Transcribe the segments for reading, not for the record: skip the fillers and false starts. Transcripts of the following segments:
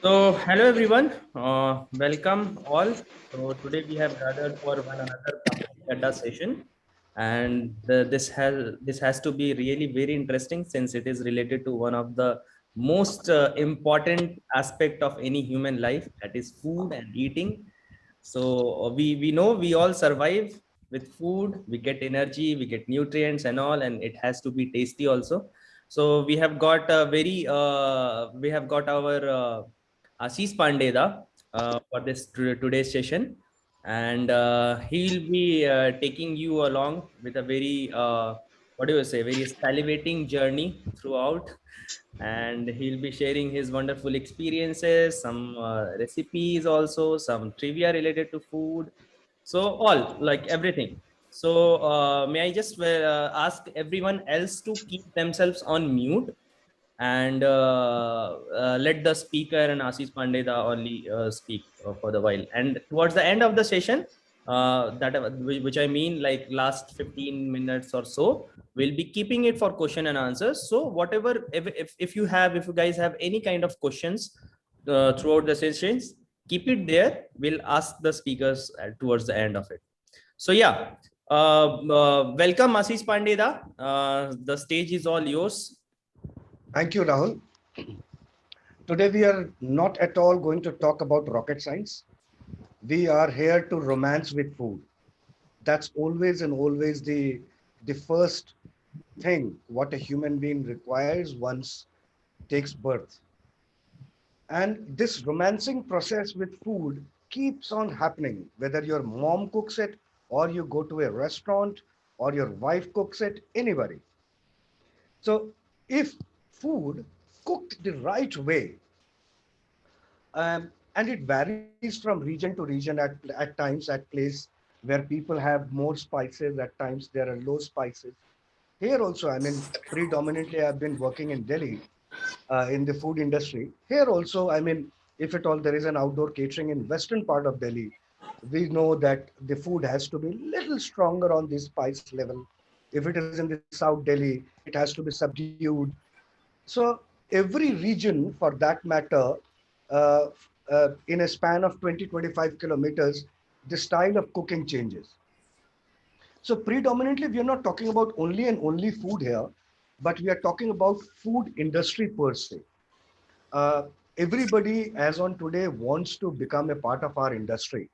Hello everyone, welcome all. So, today we have gathered for one another Pankaj Adda session, and this has to be really very interesting since it is related to one of the most important aspect of any human life, that is food and eating. We know we all survive with food. We get energy, we get nutrients and all, and it has to be tasty also. So we have got our Ashish Pandeda for this today's session, and he'll be taking you along with a very what do you say, very salivating journey throughout, and he'll be sharing his wonderful experiences, some recipes, also some trivia related to food, so all like everything. So may I just ask everyone else to keep themselves on mute and let the speaker and Ashish Pandey only speak for the while. And towards the end of the session, which I mean like last 15 minutes or so, we'll be keeping it for question and answers. So whatever, if you guys have any kind of questions throughout the sessions, keep it there. We'll ask the speakers towards the end of it. So yeah, welcome Ashish Pandey. The stage is all yours. Thank you, Rahul. Today we are not at all going to talk about rocket science. We are here to romance with food. That's always and always the first thing what a human being requires once takes birth. And this romancing process with food keeps on happening, whether your mom cooks it or you go to a restaurant or your wife cooks it, anybody. So if food cooked the right way, and it varies from region to region at times at place where people have more spices, at times there are low spices. Here also, I mean, predominantly I've been working in Delhi in the food industry. Here also, I mean, if at all there is an outdoor catering in western part of Delhi, we know that the food has to be little stronger on the spice level. If it is in the South Delhi, it has to be subdued. So every region, for that matter, uh, in a span of 20-25 kilometers, the style of cooking changes. So predominantly, we are not talking about only and only food here, but we are talking about food industry per se. Uh, Everybody, as on today, wants to become a part of our industry.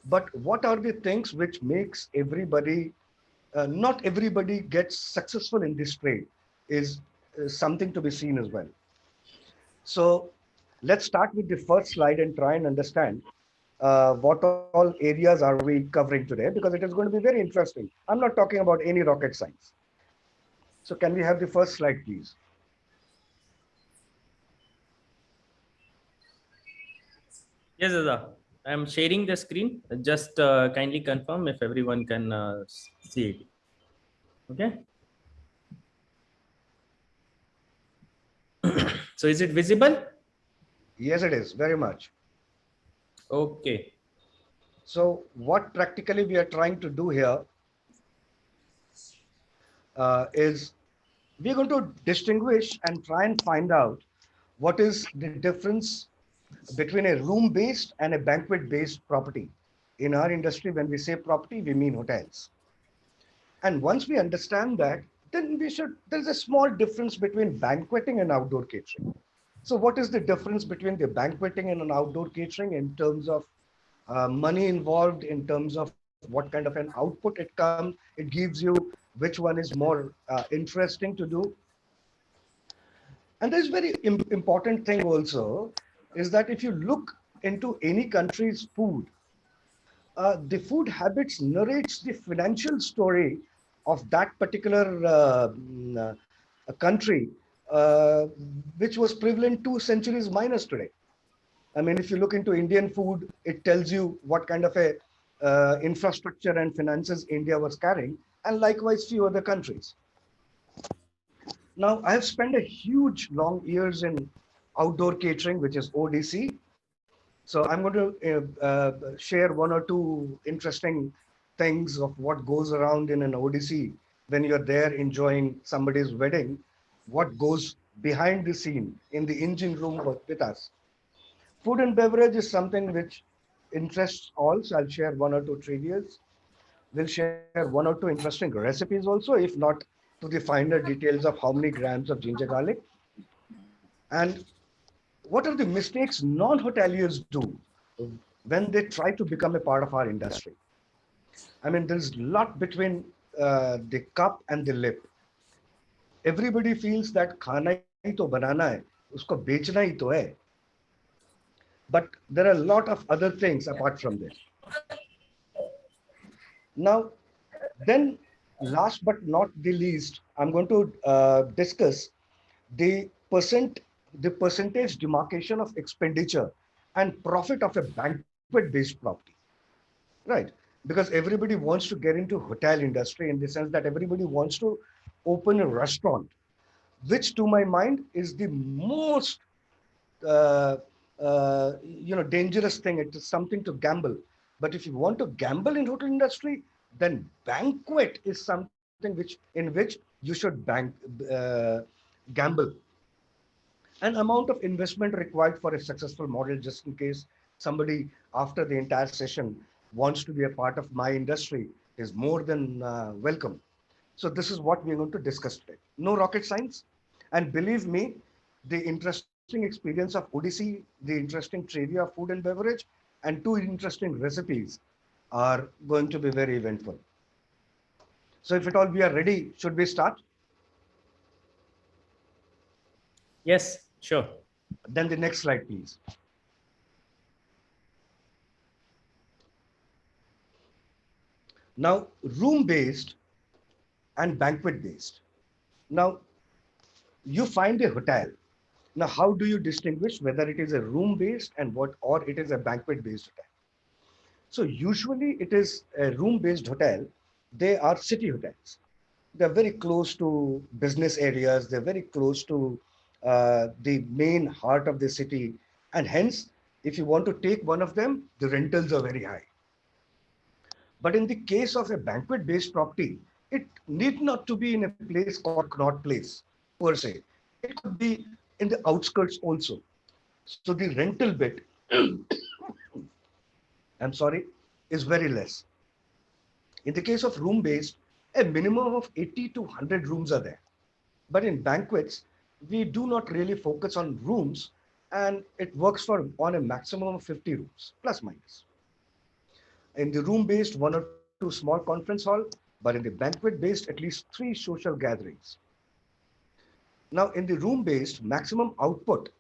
But what are the things which makes everybody, not everybody gets successful in this trade, is something to be seen as well. So let's start with the first slide and try and understand what all areas are we covering today, because it is going to be very interesting. I'm not talking about any rocket science. So can we have the first slide, please? Yes, Dada. I'm sharing the screen. Just kindly confirm if everyone can see it. Okay. So is it visible? Yes, it is very much. Okay. So what practically we are trying to do here is we're going to distinguish and try and find out what is the difference between a room-based and a banquet-based property. In our industry, when we say property, we mean hotels. And once we understand that, then there's a small difference between banqueting and outdoor catering. So what is the difference between the banqueting and an outdoor catering in terms of money involved, in terms of what kind of an output it gives you, which one is more interesting to do. And there's very important thing also is that if you look into any country's food, the food habits narrates the financial story of that particular country, uh, which was prevalent 2 centuries minus today. I mean, if you look into Indian food, it tells you what kind of a infrastructure and finances India was carrying, and likewise few other countries. Now, I have spent a huge long years in outdoor catering, which is ODC. So I'm going to share one or two interesting things of what goes around in an ODC when you're there enjoying somebody's wedding, what goes behind the scene in the engine room with us. Food and beverage is something which interests all. So I'll share one or two trivias. We'll share one or two interesting recipes also, if not to the finer details of how many grams of ginger garlic. And what are the mistakes non-hoteliers do when they try to become a part of our industry? I mean, there's a lot between the cup and the lip. Everybody feels that खाना ही तो बनाना है, उसको बेचना ही तो है. But there are a lot of other things apart from this. Now, then, last but not the least, I'm going to discuss the the percentage demarcation of expenditure and profit of a banquet-based property. Right? Because everybody wants to get into hotel industry in the sense that everybody wants to open a restaurant, which to my mind is the most uh, dangerous thing. It is something to gamble. But if you want to gamble in hotel industry, then banquet is something which you should gamble. An amount of investment required for a successful model, just in case somebody after the entire session wants to be a part of my industry, is more than welcome. So this is what we're going to discuss today. No rocket science. And believe me, the interesting experience of Odyssey, the interesting trivia of food and beverage, and two interesting recipes are going to be very eventful. So if at all we are ready, should we start? Yes, sure. Then the next slide, please. Now, room-based and banquet-based. Now, you find a hotel. Now, how do you distinguish whether it is a room-based and what, or it is a banquet-based hotel? So usually it is a room-based hotel. They are city hotels. They're very close to business areas. They're very close to the main heart of the city. And hence, if you want to take one of them, the rentals are very high. But in the case of a banquet-based property, it need not to be in a place called Connaught Place per se. It could be in the outskirts also. So the rental bit, I'm sorry, is very less. In the case of room-based, a minimum of 80 to 100 rooms are there. But in banquets, we do not really focus on rooms, and it works for on a maximum of 50 rooms, plus minus. In the room-based, one or two small conference hall, but in the banquet-based, at least three social gatherings. Now, in the room-based, maximum output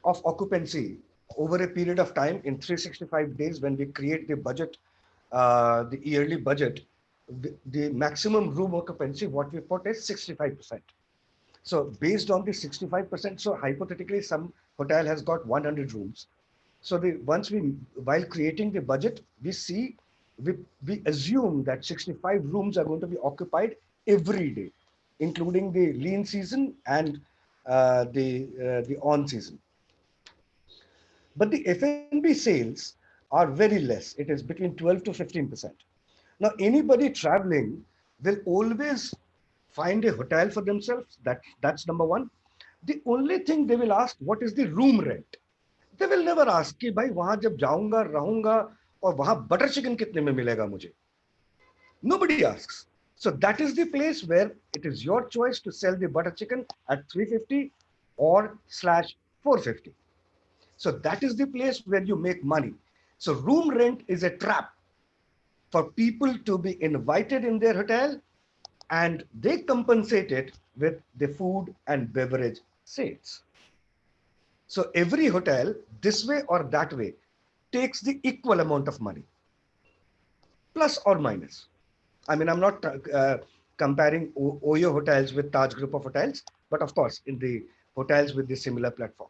of occupancy over a period of time in 365 days when we create the budget, the yearly budget, the maximum room occupancy, what we put is 65%. So based on the 65%, so hypothetically, some hotel has got 100 rooms. So while creating the budget, we assume that 65 rooms are going to be occupied every day, including the lean season and the on season. But the F&B sales are very less. It is between 12 to 15%. Now, anybody traveling will always find a hotel for themselves. That's number one. The only thing they will ask, what is the room rent? They will never ask कि भाई वहां जब जाऊंगा रहूंगा और वहां butter chicken कितने में मिलेगा मुझे. Nobody asks. So that is the place where it is your choice to sell the butter chicken at 350 or slash 450. So that is the place where you make money. So room rent is a trap for people to be invited in their hotel, and they compensate it with the food and beverage sales. So every hotel, this way or that way, takes the equal amount of money, plus or minus. I mean, I'm not comparing Oyo hotels with Taj Group of Hotels, but of course, in the hotels with the similar platform.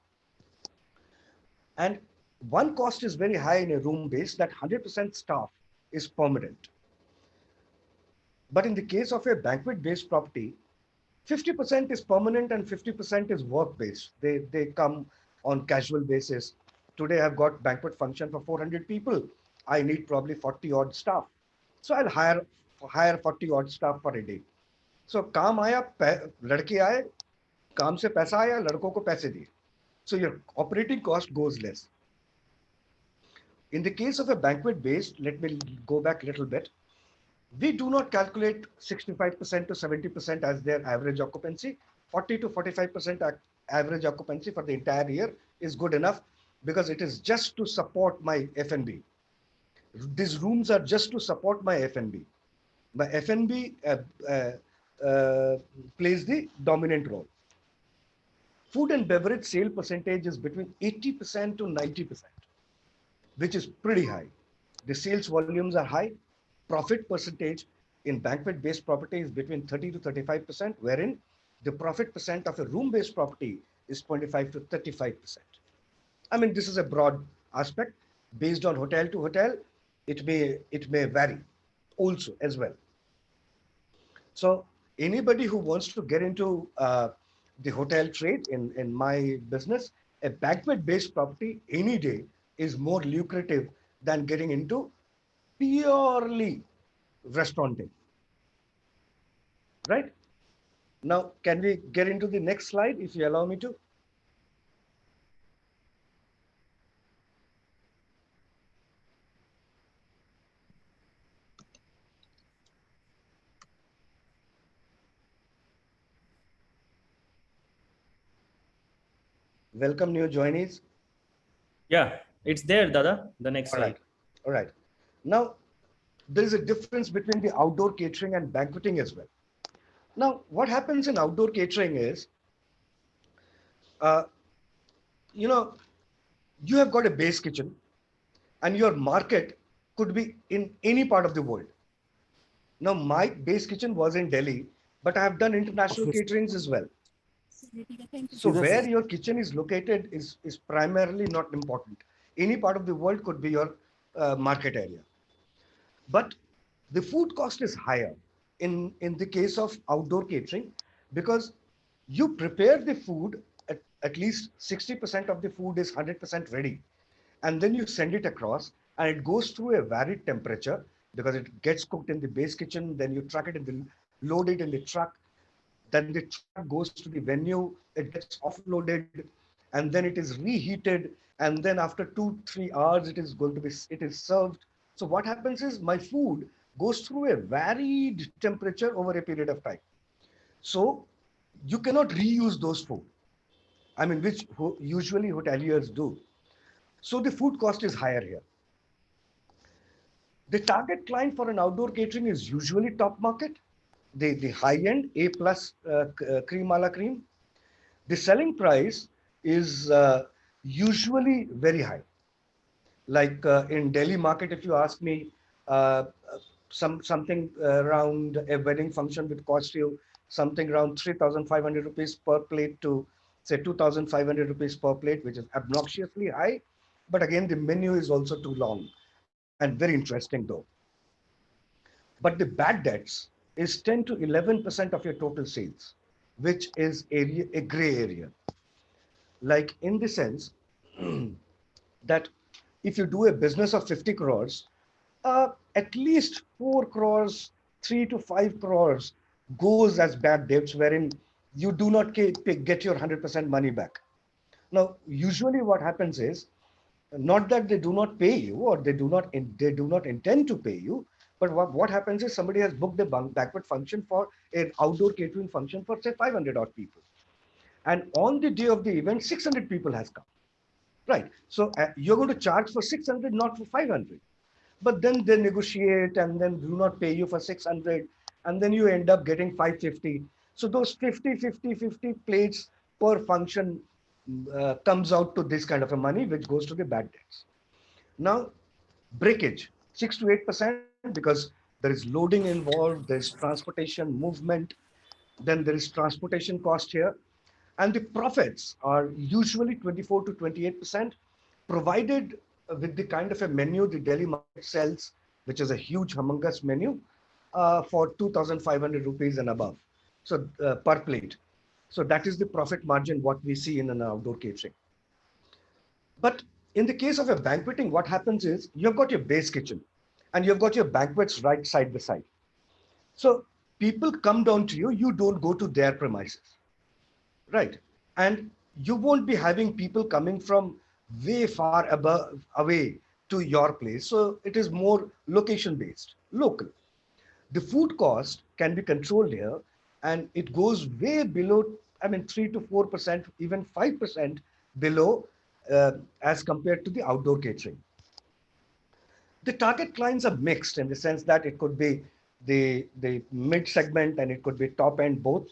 And one cost is very high in a room base, that 100% staff is permanent. But in the case of a banquet-based property, 50% is permanent and 50% is work-based. They come on casual basis. Today I've got banquet function for 400 people. I need probably 40 odd staff. So I'll hire 40 odd staff for a day. So काम आया, लड़के आए, काम से पैसा आया, लड़कों को पैसे दिए. So your operating cost goes less. In the case of a banquet based, let me go back a little bit. We do not calculate 65% to 70% as their average occupancy. 40 to 45% average occupancy for the entire year is good enough because it is just to support my F&B. These rooms are just to support my F&B. My F&B plays the dominant role. Food and beverage sale percentage is between 80% to 90%, which is pretty high. The sales volumes are high. Profit percentage in banquet-based property is between 30 to 35%, wherein the profit percent of a room-based property is 25 to 35%. I mean, this is a broad aspect based on hotel to hotel. It may vary also as well. So anybody who wants to get into the hotel trade in my business, a banquet-based property any day is more lucrative than getting into purely restauranting, right? Now, can we get into the next slide if you allow me to? Welcome new joinees. Yeah, it's there, Dada. The next All right, slide. all right. Now, there is a difference between the outdoor catering and banqueting as well. Now, what happens in outdoor catering is, uh, you know, you have got a base kitchen and your market could be in any part of the world. Now, my base kitchen was in Delhi, but I have done international caterings as well. So where your kitchen is located is primarily not important. Any part of the world could be your market area. But the food cost is higher in the case of outdoor catering because you prepare the food, at least 60% of the food is 100% ready. And then you send it across and it goes through a varied temperature because it gets cooked in the base kitchen, then you truck it in the load it in the truck, then the truck goes to the venue, it gets offloaded, and then it is reheated, and then after 2 3 hours it is going to be it is served. So what happens is my food goes through a varied temperature over a period of time. So you cannot reuse those food. I mean, which usually hoteliers do. So the food cost is higher here. The target client for an outdoor catering is usually top market, the high end A plus cream a la cream. The selling price is usually very high. Like in Delhi market, if you ask me, uh, something around a wedding function would cost you something around 3,500 rupees per plate to say 2,500 rupees per plate, which is obnoxiously high. But again, the menu is also too long and very interesting though. But the bad debts is 10 to 11% of your total sales, which is a gray area. Like in the sense that if you do a business of 50 crores, at least 4 crores, 3 to 5 crores goes as bad debts, wherein you do not get your 100% money back. Now, usually what happens is not that they do not pay you or they do not intend to pay you, but what happens is somebody has booked a banquet function for an outdoor catering function for say 500 odd people, and on the day of the event 600 people has come, right? So you're going to charge for 600, not for 500. But then they negotiate and then do not pay you for 600, and then you end up getting 550. So those 50 plates per function comes out to this kind of a money, which goes to the bad debts. Now, breakage, 6 to 8%, because there is loading involved, there's transportation, movement, then there is transportation cost here. And the profits are usually 24 to 28%, provided with the kind of a menu the Delhi market sells, which is a huge, humongous menu for 2,500 rupees and above. So per plate. So that is the profit margin what we see in an outdoor catering. But in the case of a banqueting, what happens is you've got your base kitchen and you've got your banquets right side by side. So people come down to you, you don't go to their premises, right? And you won't be having people coming from way far above away to your place. So it is more location based, local. The food cost can be controlled here, and it goes way below, I mean, 3 to 4%, even 5% below as compared to the outdoor catering. The target clients are mixed in the sense that it could be the mid segment and it could be top end both.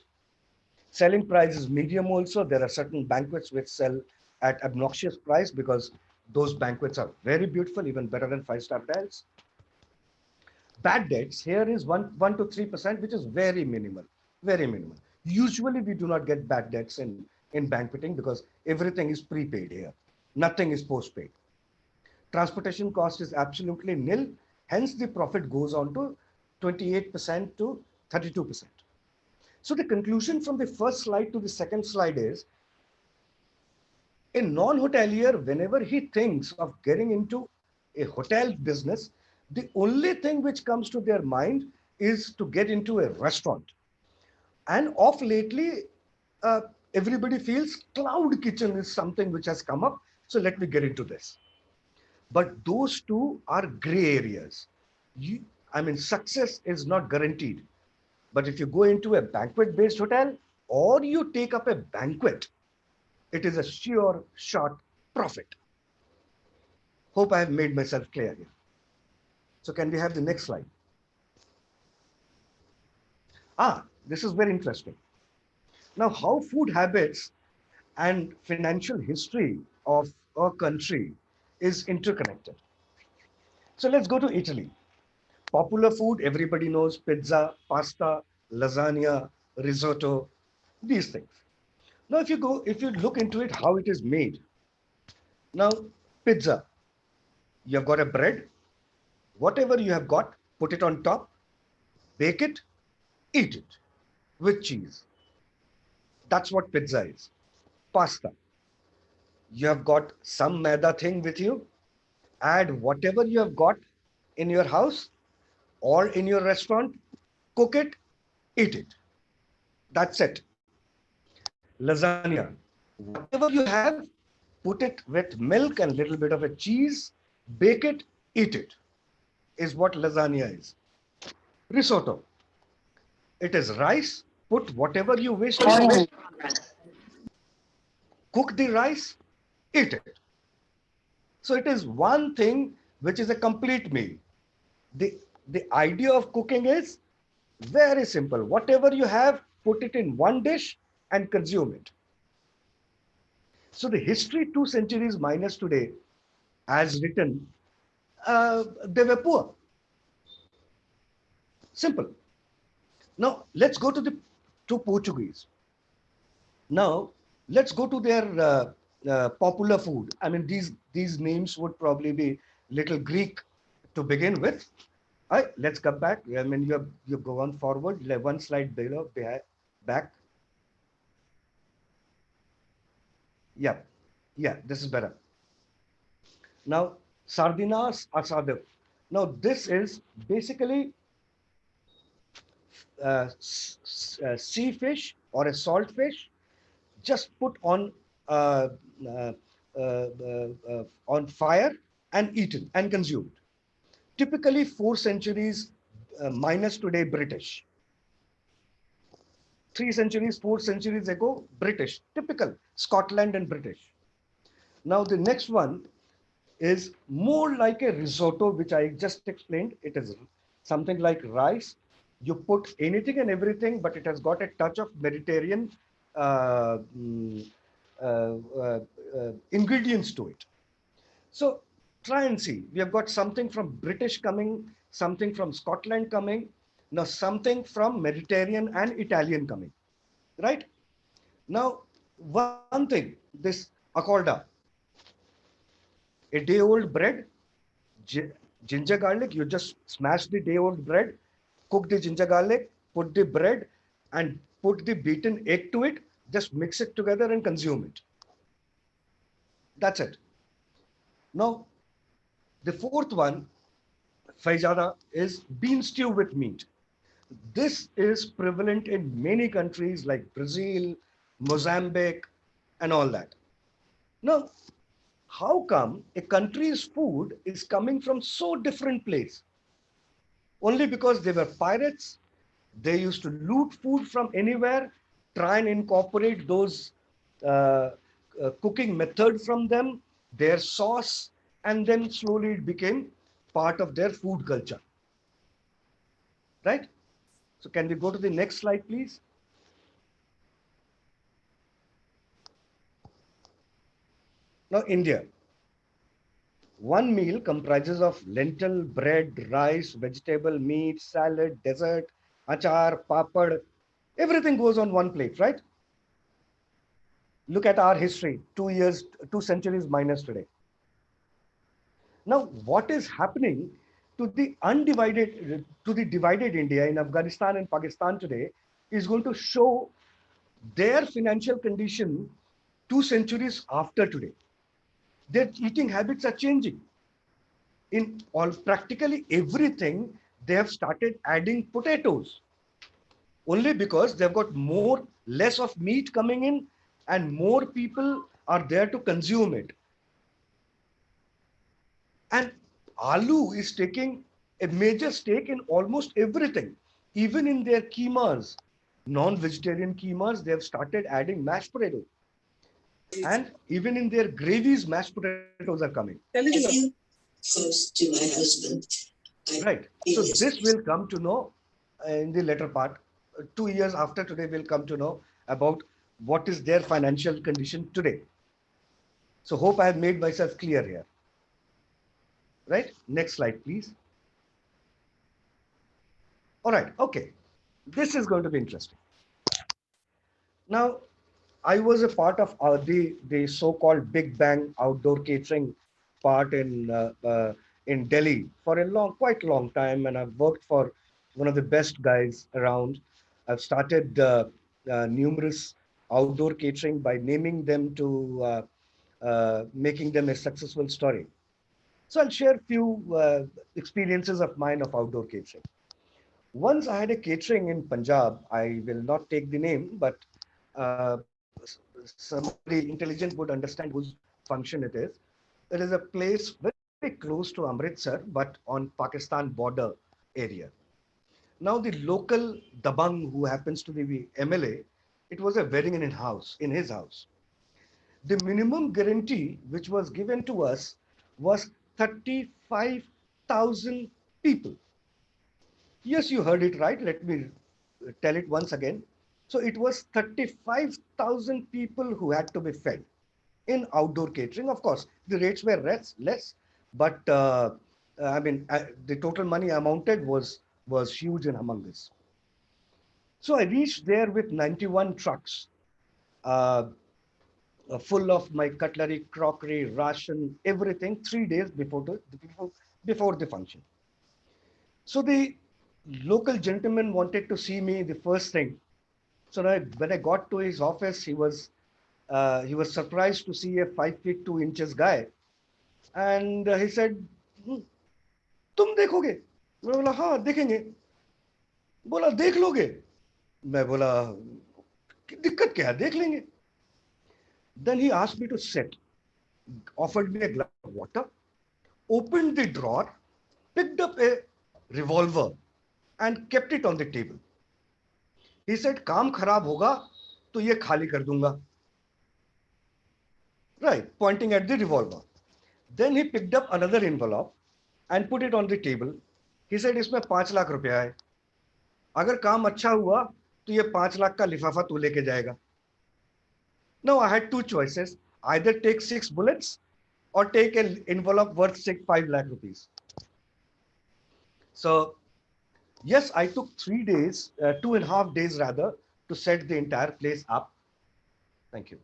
Selling price is medium also. There are certain banquets which sell at obnoxious price because those banquets are very beautiful, even better than five-star hotels. Bad debts here is 1 to 3%, which is very minimal, very minimal. Usually we do not get bad debts in banqueting because everything is prepaid here. Nothing is postpaid. Transportation cost is absolutely nil. Hence the profit goes on to 28% to 32%. So the conclusion from the first slide to the second slide is a non-hotelier, whenever he thinks of getting into a hotel business, the only thing which comes to their mind is to get into a restaurant. And of lately, uh, everybody feels cloud kitchen is something which has come up. So let me get into this. But those two are gray areas. I mean, success is not guaranteed. But if you go into a banquet-based hotel or you take up a banquet, it is a sure shot profit. Hope I have made myself clear here. So can we have the next slide? This is very interesting. Now, how food habits and financial history of a country is interconnected. So let's go to Italy. Popular food, everybody knows pizza, pasta, lasagna, risotto, these things. Now, if you look into it, how it is made. Now, pizza, you've got a bread, whatever you have got, put it on top, bake it, eat it with cheese. That's what pizza is. Pasta, you have got some maida thing with you, add whatever you have got in your house or in your restaurant, cook it, eat it. That's it. Lasagna, whatever you have, put it with milk and little bit of a cheese, bake it, eat it, is what lasagna is. Risotto, it is rice, put whatever you wish in it, cook the rice, eat it. So it is one thing which is a complete meal. The, the idea of cooking is very simple. Whatever you have, put it in one dish and consume it. So the history 2 centuries minus today, as written, they were poor. Simple. Now let's go to Portuguese. Now let's go to their popular food. I mean, these names would probably be little Greek to begin with. All right, let's come back. I mean, you go on forward, one slide below, back. Yeah, yeah, this is better. Now, sardinas asado. Now, this is basically sea fish or a salt fish, just put uh, uh, on fire and eaten and consumed. Typically, 4 centuries minus today British. 3 centuries, 4 centuries ago, British. Typical Scotland and British. Now, the next one is more like a risotto, which I just explained. It is something like rice. You put anything and everything, but it has got a touch of Mediterranean uh, mm, uh, uh, ingredients to it. So try and see. We have got something from British coming, something from Scotland coming, now something from Mediterranean and Italian coming, right? Now, one thing, this acorda, a day old bread, ginger garlic, you just smash the day old bread, cook the ginger garlic, put the bread and put the beaten egg to it, just mix it together and consume it. That's it. Now, the fourth one, faijada, is bean stew with meat. This is prevalent in many countries like Brazil, Mozambique, and all that. Now, how come a country's food is coming from so different place? Only because they were pirates. They used to loot food from anywhere, try and incorporate those uh, cooking methods from them, their sauce, and then slowly it became part of their food culture. Right? So, can we go to the next slide, please? Now, India. One meal comprises of lentil, bread, rice, vegetable, meat, salad, dessert, achar, papad. Everything goes on one plate, right? Look at our history, 2 years, 2 centuries minus today. Now, what is happening to the divided India in Afghanistan and Pakistan today is going to show their financial condition 2 centuries after today. Their eating habits are changing. In all practically everything, they have started adding potatoes only because they've got more less of meat coming in and more people are there to consume it. And aloo is taking a major stake in almost everything, even in their keemas, non-vegetarian keemas. They have started adding mashed potato, and even in their gravies mashed potatoes are coming. Close to my husband. Right. So this will come to know in the later part. 2 years after today, we'll come to know about what is their financial condition today. So hope I have made myself clear here. Right. Next slide, please. All right. Okay. This is going to be interesting. Now, I was a part of the so-called Big Bang outdoor catering part in Delhi for a quite long time, and I've worked for one of the best guys around. I've started numerous outdoor catering by naming them to making them a successful story. So I'll share a few experiences of mine of outdoor catering. Once I had a catering in Punjab. I will not take the name, but uh, somebody intelligent would understand whose function it is. It is a place very close to Amritsar, but on Pakistan border area. Now the local Dabang, who happens to be the MLA, it was a wedding in his house. The minimum guarantee which was given to us was 35,000 people. Yes, you heard it right. Let me tell it once again. So it was 35,000 people who had to be fed in outdoor catering. Of course, the rates were less, but the total money amounted was huge and humongous. So I reached there with 91 trucks, uh, full of my cutlery, crockery, ration, everything. 3 days before the function. So the local gentleman wanted to see me the first thing. So when I got to his office, he was surprised to see a 5 feet 2 inches guy, and he said, "Hmm, तुम देखोगे?" मैं बोला हाँ देखेंगे. बोला देख लोगे? मैं बोला दिक्कत क्या है, देख लेंगे. Then he asked me to sit, offered me a glass of water, opened the drawer, picked up a revolver, and kept it on the table. He said, काम खराब होगा तो ये खाली कर दूंगा. Right, pointing at the revolver. Then he picked up another envelope and put it on the table. He said, इसमें 5 लाख रुपया है. अगर काम अच्छा हुआ तो ये 5 लाख का लिफाफा तू लेके जाएगा. Now I had two choices: either take 6 bullets or take an envelope worth 5 lakh rupees. So yes, I took 3 days, 2.5 days rather, to set the entire place up. Thank you.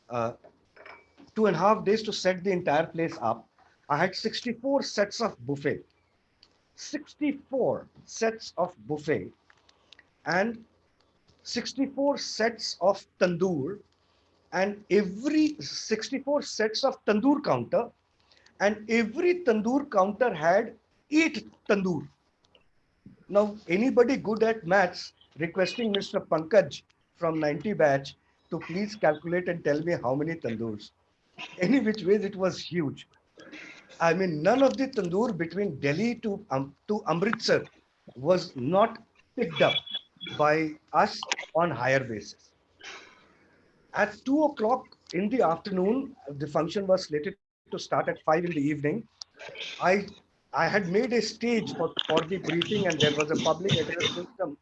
Uh, 2.5 days to set the entire place up. I had 64 sets of buffet. 64 sets of buffet and 64 sets of tandoor, and every 64 sets of tandoor counter, and every tandoor counter had 8 tandoor. Now, anybody good at maths, requesting Mr. Pankaj from 90 batch to please calculate and tell me how many tandoors. Any which ways, it was huge. I mean, none of the tandoor between Delhi to Amritsar was not picked up by us on higher basis. At 2 o'clock in the afternoon, the function was slated to start at 5 in the evening. I I had made a stage for the briefing, and there was a public address system.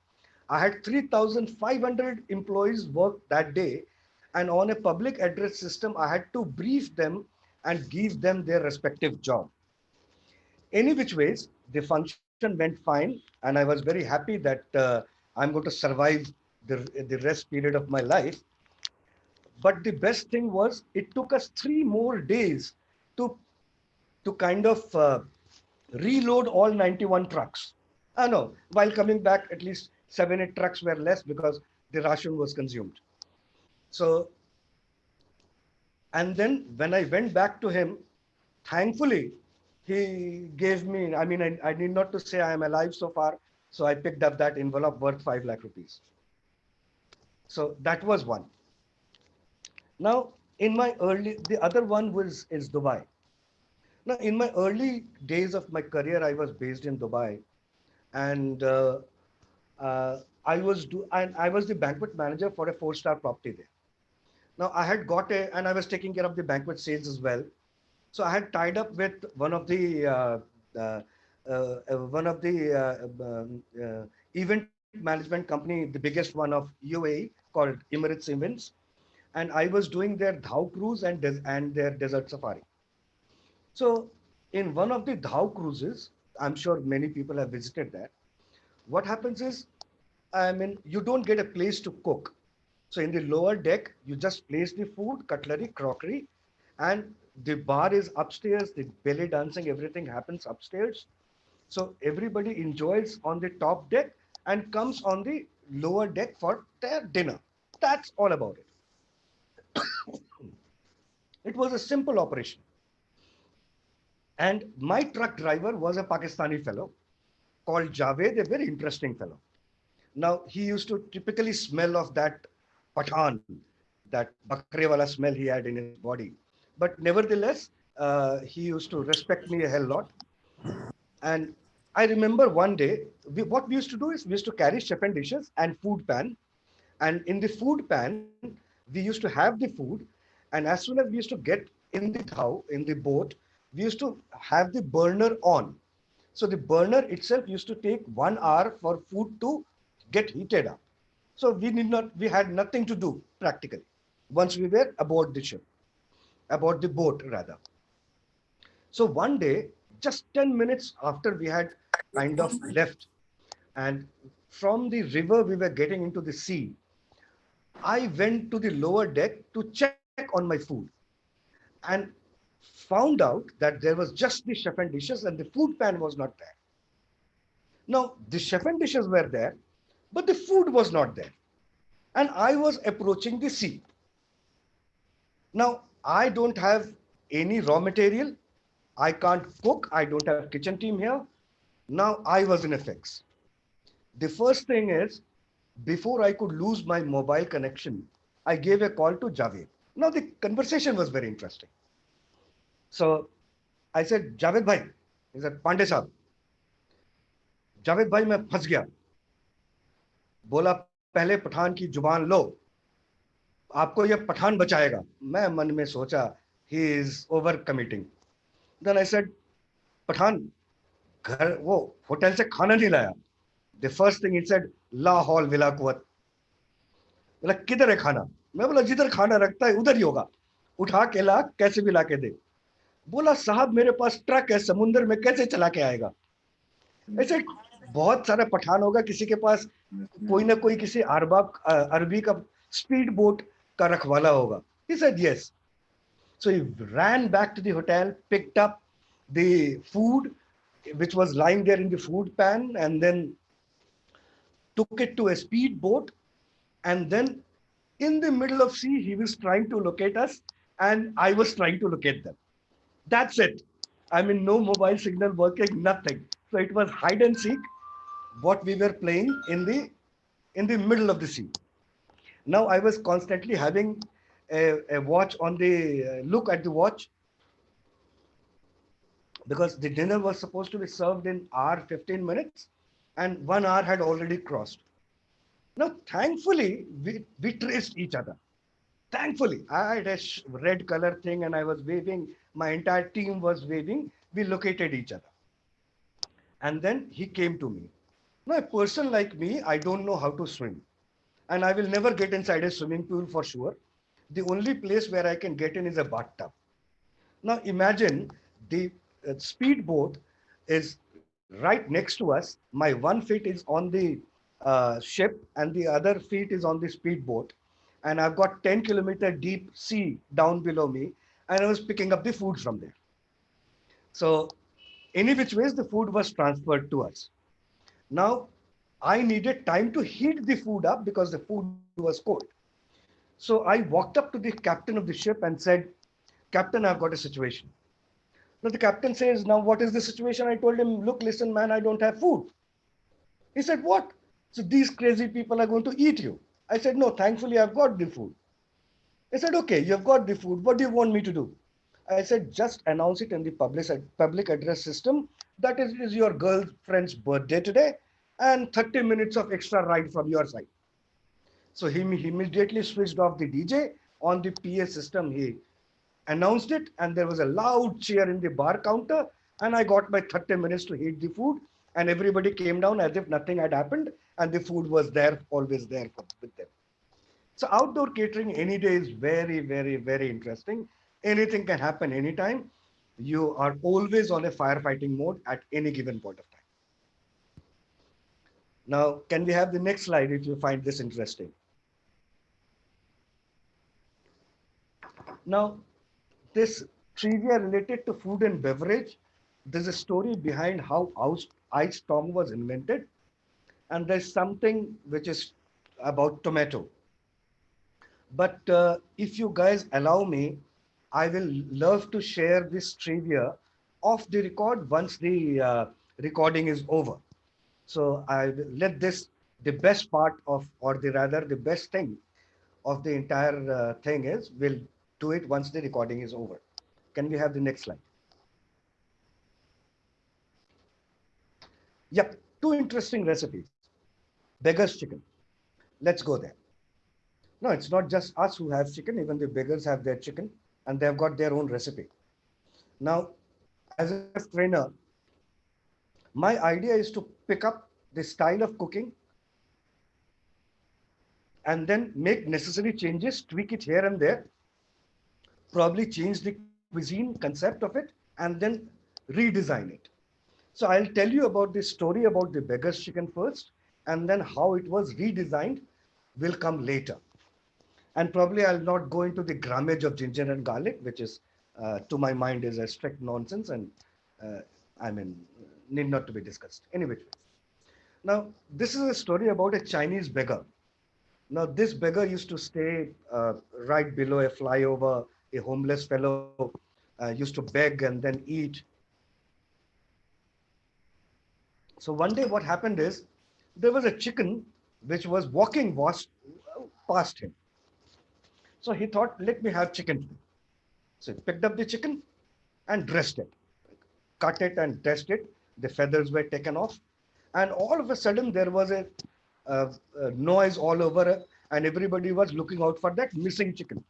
I had 3,500 employees work that day, and on a public address system, I had to brief them and give them their respective job. Any which ways, the function went fine, and I was very happy that I'm going to survive the rest period of my life. But the best thing was it took us 3 more days to kind of reload all 91 trucks. I know, while coming back, at least 7, 8 trucks were less because the ration was consumed. So, and then when I went back to him, thankfully, he gave me, I mean, I need not to say I am alive so far. So I picked up that envelope worth 5 lakh rupees. So that was one. Now, the other one is Dubai. Now, in my early days of my career, I was based in Dubai, and I was the banquet manager for a 4-star property there. Now, and I was taking care of the banquet sales as well. So I had tied up with uh, event management company, the biggest one of UAE, called Emirates Events, and I was doing their Dhau cruise and their desert safari. So in one of the Dhau cruises, I'm sure many people have visited that. What happens is, I mean, you don't get a place to cook. So in the lower deck, you just place the food, cutlery, crockery, and the bar is upstairs. The belly dancing, everything happens upstairs. So everybody enjoys on the top deck and comes on the lower deck for their dinner. That's all about it. It was a simple operation. And my truck driver was a Pakistani fellow called Javed, a very interesting fellow. Now, he used to typically smell of that Pathan, that bakre wala smell he had in his body. But nevertheless, he used to respect me a hell lot. And I remember one day, what we used to do is we used to carry chef and dishes and food pan. And in the food pan, we used to have the food. And as soon as we used to get in the dhau, in the boat, we used to have the burner on. So the burner itself used to take 1 hour for food to get heated up. So we had nothing to do practically once we were aboard the ship, aboard the boat rather. So one day, just 10 minutes after we had kind of left, and from the river we were getting into the sea, I went to the lower deck to check on my food and found out that there was just the chef and dishes and the food pan was not there. Now, the chef and dishes were there, but the food was not there. And I was approaching the sea. Now, I don't have any raw material. I can't cook. I don't have kitchen team here. Now, I was in a fix. The first thing is, before I could lose my mobile connection, I gave a call to Javed. Now, the conversation was very interesting. So I said, Javed bhai, he said, Pandey sahab, Javed bhai, मैं फंस गया. बोला पहले पठान की जुबान लो, आपको ये पठान बचाएगा. मैं मन में सोचा, he is over committing. Then I said, Pathan, घर वो होटल से खाना नहीं लाया. The first thing he said, ला हौल विला कुवत. बोला किधर है खाना? मैं बोला जिधर खाना रखता है उधर ही होगा. उठा के ला, कैसे भी ला के दे. बोला साहब मेरे पास ट्रक है, समुद्र में कैसे चला के आएगा? ऐसे बहुत सारा पठान होगा, किसी के पास कोई ना कोई किसी अरबी का स्पीड बोट का रखवाला होगा. He said yes. So he ran back to the hotel, picked up the food which was lying there in the food pan, and then took it to a speed boat. And then in the middle of sea, he was trying to locate us, and I was trying to locate them. That's it. I mean, no mobile signal working, nothing. So it was hide and seek, what we were playing in the middle of the sea. Now I was constantly having a watch on the look at the watch, because the dinner was supposed to be served in hour 15 minutes and 1 hour had already crossed. Now, thankfully, we traced each other. Thankfully, I had a red color thing and I was waving. My entire team was waving. We located each other. And then he came to me. Now, a person like me, I don't know how to swim. And I will never get inside a swimming pool for sure. The only place where I can get in is a bathtub. Now, imagine the speedboat is right next to us. My 1 feet is on the ship and the other feet is on the speedboat. And I've got 10-kilometer deep sea down below me. And I was picking up the food from there. So, any which ways, the food was transferred to us. Now, I needed time to heat the food up because the food was cold. So I walked up to the captain of the ship and said, Captain, I've got a situation. Now the captain says, now what is the situation? I told him, look, listen, man, I don't have food. He said, what? So these crazy people are going to eat you. I said, no, thankfully I've got the food. He said, okay, you've got the food. What do you want me to do? I said, just announce it in the public address system that is your girlfriend's birthday today and 30 minutes of extra ride from your side. So he immediately switched off the DJ on the PA system. He announced it, and there was a loud cheer in the bar counter. And I got my 30 minutes to heat the food, and everybody came down as if nothing had happened, and the food was there, always there with them. So outdoor catering any day is very, very, very interesting. Anything can happen anytime. You are always on a firefighting mode at any given point of time. Now, can we have the next slide if you find this interesting? Now, this trivia related to food and beverage, there's a story behind how ice storm was invented. And there's something which is about tomato. But if you guys allow me, I will love to share this trivia off the record once the recording is over. So I will let this, the best part of, or the rather the best thing of the entire thing is, we'll do it once the recording is over. Can we have the next slide? Yep, two interesting recipes. Beggar's chicken. Let's go there. No, it's not just us who have chicken, even the beggars have their chicken and they've got their own recipe. Now, as a trainer, my idea is to pick up the style of cooking and then make necessary changes, tweak it here and there, probably change the cuisine concept of it, and then redesign it. So I'll tell you about the story about the beggar's chicken first, and then how it was redesigned will come later. And probably I'll not go into the grammage of ginger and garlic, which is, to my mind, is a strict nonsense and uh, I mean, need not to be discussed. Anyway, now this is a story about a Chinese beggar. Now this beggar used to stay right below a flyover. A homeless fellow used to beg and then eat. So one day what happened is there was a chicken which was walking past him. So he thought, let me have chicken today. So he picked up the chicken and dressed it, cut it and dressed it. The feathers were taken off. And all of a sudden there was a noise all over and everybody was looking out for that missing chicken.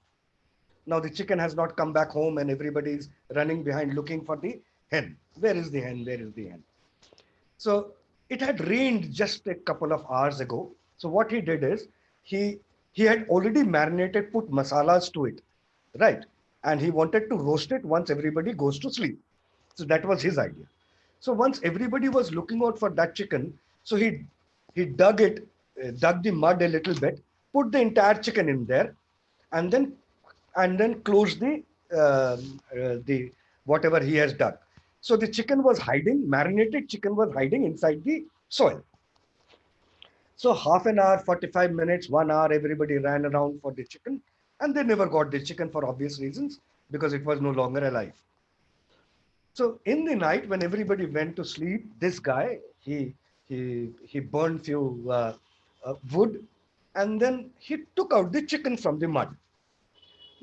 Now the chicken has not come back home and everybody is running behind looking for the hen. Where is the hen? Where is the hen? So it had rained just a couple of hours ago. So what he did is he had already marinated, put masalas to it, right? And he wanted to roast it once everybody goes to sleep. So that was his idea. So once everybody was looking out for that chicken, so he dug the mud a little bit, put the entire chicken in there, and then closed the whatever he has dug. So the chicken was hiding, marinated chicken was hiding inside the soil. So half an hour, 45 minutes, 1 hour, everybody ran around for the chicken and they never got the chicken for obvious reasons because it was no longer alive. So in the night when everybody went to sleep, this guy, he burned few wood and then he took out the chicken from the mud.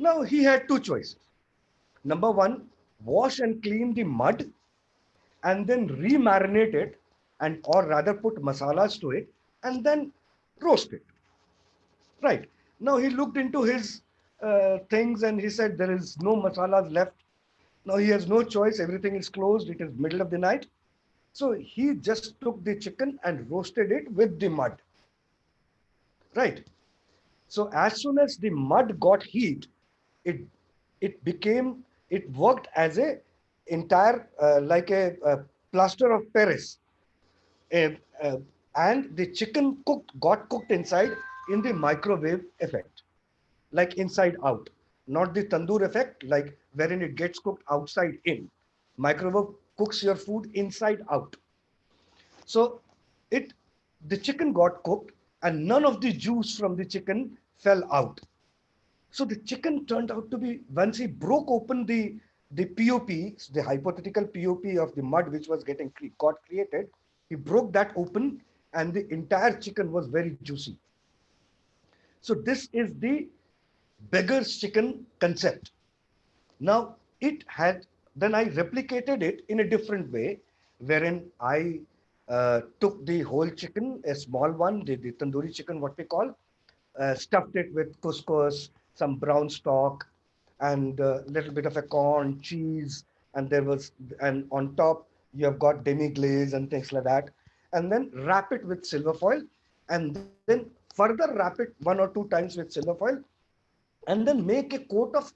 Now he had two choices. Number one, wash and clean the mud and then re-marinate it, and or rather put masalas to it and then roast it. Right. Now he looked into his things and he said there is no masalas left. Now he has no choice. Everything is closed. It is middle of the night. So he just took the chicken and roasted it with the mud. Right. So as soon as the mud got heat, it it became it worked as a entire like a plaster of Paris. Uh, uh, and the chicken got cooked inside in the microwave effect, like inside out, not the tandoor effect, like wherein it gets cooked outside in. Microwave cooks your food inside out. So it the chicken got cooked and none of the juice from the chicken fell out. So the chicken turned out to be, once he broke open the POP, the hypothetical POP of the mud which was getting got created, he broke that open and the entire chicken was very juicy. So this is the beggar's chicken concept. Now it had, then I replicated it in a different way, wherein I took the whole chicken, a small one, the tandoori chicken, what we call, stuffed it with couscous, some brown stock, and a little bit of a corn, cheese, and there was, and on top you have got demi glaze and things like that, and then wrap it with silver foil, and then further wrap it one or two times with silver foil, and then make a coat of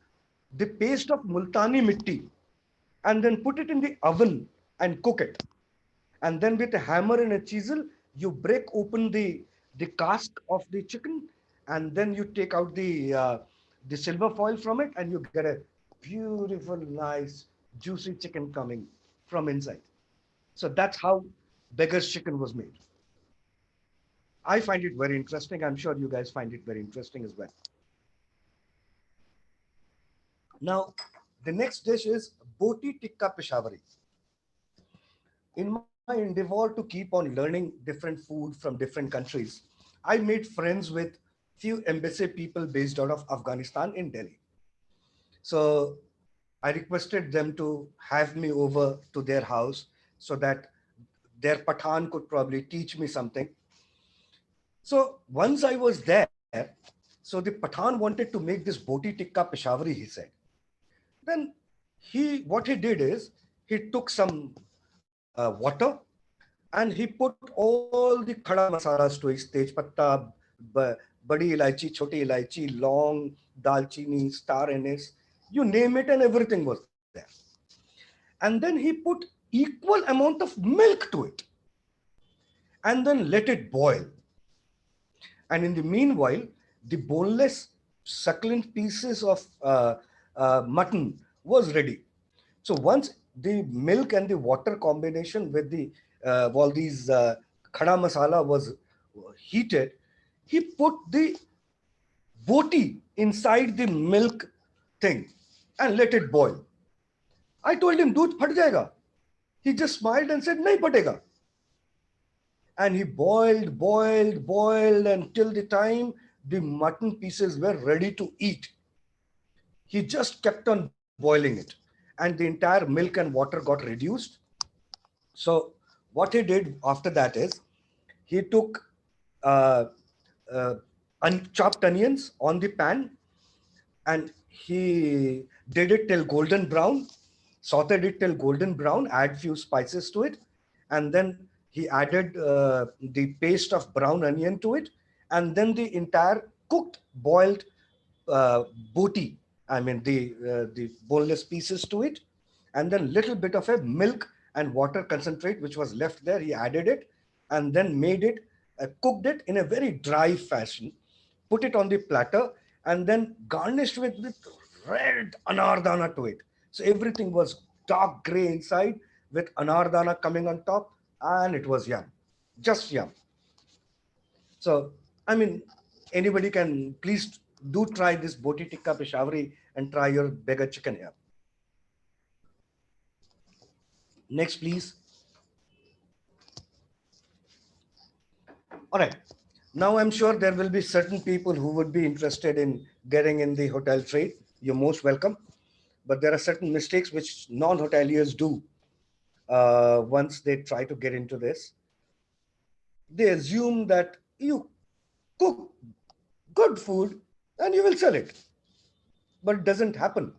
the paste of multani mitti, and then put it in the oven and cook it. And then with a hammer and a chisel, you break open the cask of the chicken, and then you take out the silver foil from it, and you get a beautiful, nice, juicy chicken coming from inside. So that's how beggar's chicken was made. I find it very interesting. I'm sure you guys find it very interesting as well. Now, the next dish is boti tikka Peshawari. In my endeavor to keep on learning different food from different countries, I made friends with few embassy people based out of Afghanistan in Delhi. So I requested them to have me over to their house so that their Pathan could probably teach me something. So once I was there, so the Pathan wanted to make this boti tikka Peshawari, he said. Then what he did is, he took some water and he put all the khada masalas to it, tej patta, badi ilaichi, choti ilaichi, long, dalchini, star anise, you name it, and everything was there. And then he put equal amount of milk to it and then let it boil. And in the meanwhile, the boneless, succulent pieces of mutton was ready. So once the milk and the water combination with the all these khada masala was heated, he put the boti inside the milk thing and let it boil. I told him, "Doodh phat jayega." He just smiled and said, "Nahi patega." And he boiled until the time the mutton pieces were ready to eat. He just kept on boiling it, and the entire milk and water got reduced. So what he did after that is, he took uh, uh, chopped onions on the pan, and he did it till golden brown, sauteed it till golden brown, add few spices to it, and then he added the paste of brown onion to it, and then the entire cooked boiled uh, boti, I mean the boneless pieces to it, and then little bit of a milk and water concentrate which was left there. He added it, and then made it, cooked it in a very dry fashion, put it on the platter, and then garnished with red anardana to it. So everything was dark gray inside with anardana coming on top, and it was yum, just yum. So, I mean, anybody can, please do try this boti tikka Peshawari and try your beggar chicken here. Next, please. All right. Now I'm sure there will be certain people who would be interested in getting in the hotel trade. you're most welcome. But there are certain mistakes which non-hoteliers do once they try to get into this. They assume that you cook good food and you will sell it. But it doesn't happen.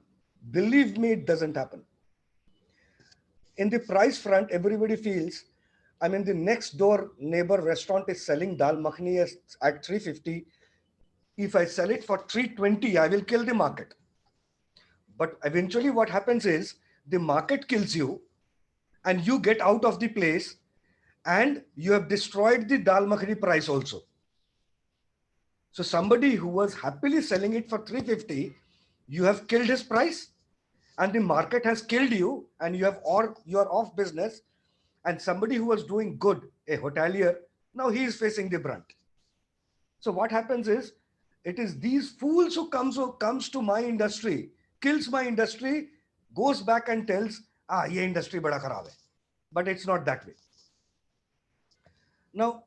Believe me, it doesn't happen. In the price front, everybody feels, I mean, the next door neighbor restaurant is selling dal makhani at 350. If I sell it for 320, I will kill the market. But eventually what happens is the market kills you and you get out of the place and you have destroyed the dal makhani price also. So somebody who was happily selling it for 350, you have killed his price and the market has killed you and you are off business. And somebody who was doing good, a hotelier, now he is facing the brunt. So what happens is, it is these fools who comes to my industry, kills my industry, goes back and tells, ye industry bada kharab hai. But it's not that way. Now,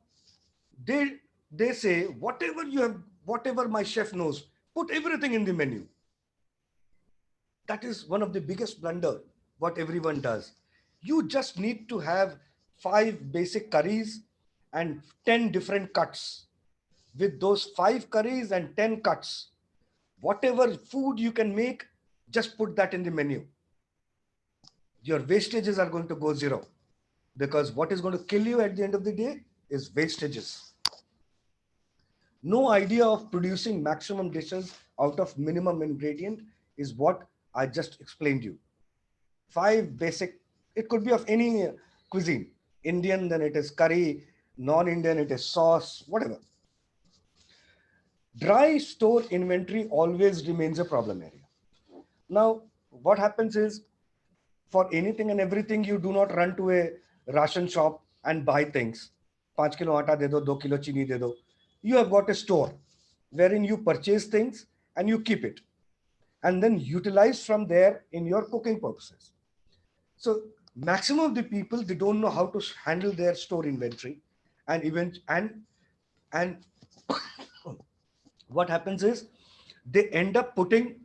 they say, whatever my chef knows, put everything in the menu. That is one of the biggest blunder what everyone does. You just need to have 5 basic curries and 10 different cuts. With those 5 curries and 10 cuts, whatever food you can make, just put that in the menu. Your wastages are going to go zero, because what is going to kill you at the end of the day is wastages. No idea of producing maximum dishes out of minimum ingredient is what I just explained you. 5 basic, it could be of any cuisine. Indian, then it is curry, non-Indian, it is sauce, whatever. Dry store inventory always remains a problem area. Now, what happens is, for anything and everything, you do not run to a ration shop and buy things. 5 kilo atta de do, 2 kilo chini de do. You have got a store wherein you purchase things and you keep it and then utilize from there in your cooking purposes. So maximum of the people, they don't know how to handle their store inventory, and what happens is they end up putting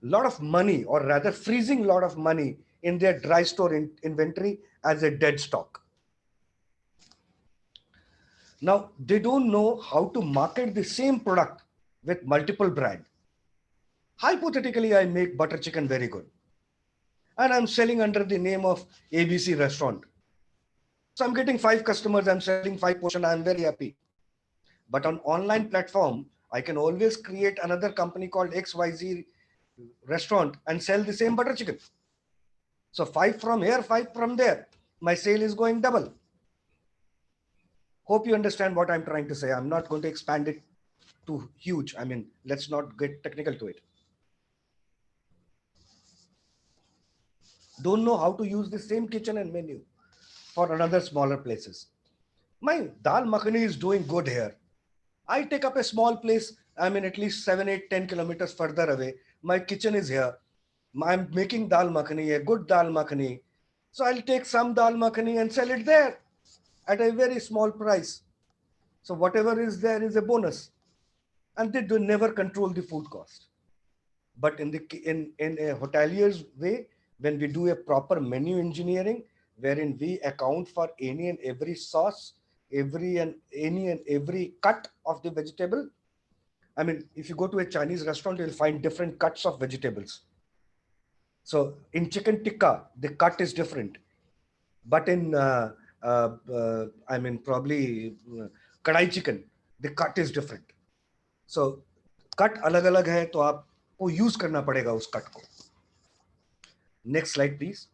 a lot of money, or rather freezing a lot of money in their dry store inventory as a dead stock. Now, they don't know how to market the same product with multiple brands. Hypothetically, I make butter chicken very good, and I'm selling under the name of ABC restaurant. So I'm getting 5 customers, I'm selling 5 portions, I'm very happy. But on online platform, I can always create another company called XYZ restaurant and sell the same butter chicken. So 5 from here, 5 from there. My sale is going double. Hope you understand what I'm trying to say. I'm not going to expand it too huge. I mean, let's not get technical to it. Don't know how to use the same kitchen and menu for another smaller places. My dal makhani is doing good here. I take up a small place. I mean, at least 7, 8, 10 kilometers further away. My kitchen is here. I'm making dal makhani, a good dal makhani. So I'll take some dal makhani and sell it there at a very small price. So whatever is there is a bonus. And they do never control the food cost. But in a hotelier's way, when we do a proper menu engineering, wherein we account for any and every sauce, any and every cut of the vegetable. I mean, if you go to a Chinese restaurant, you'll find different cuts of vegetables. So in chicken tikka, the cut is different. But in, I mean, probably kadai chicken, the cut is different. So cut alag-alag hai, to aapko use karna padega us cut ko. Next slide, please.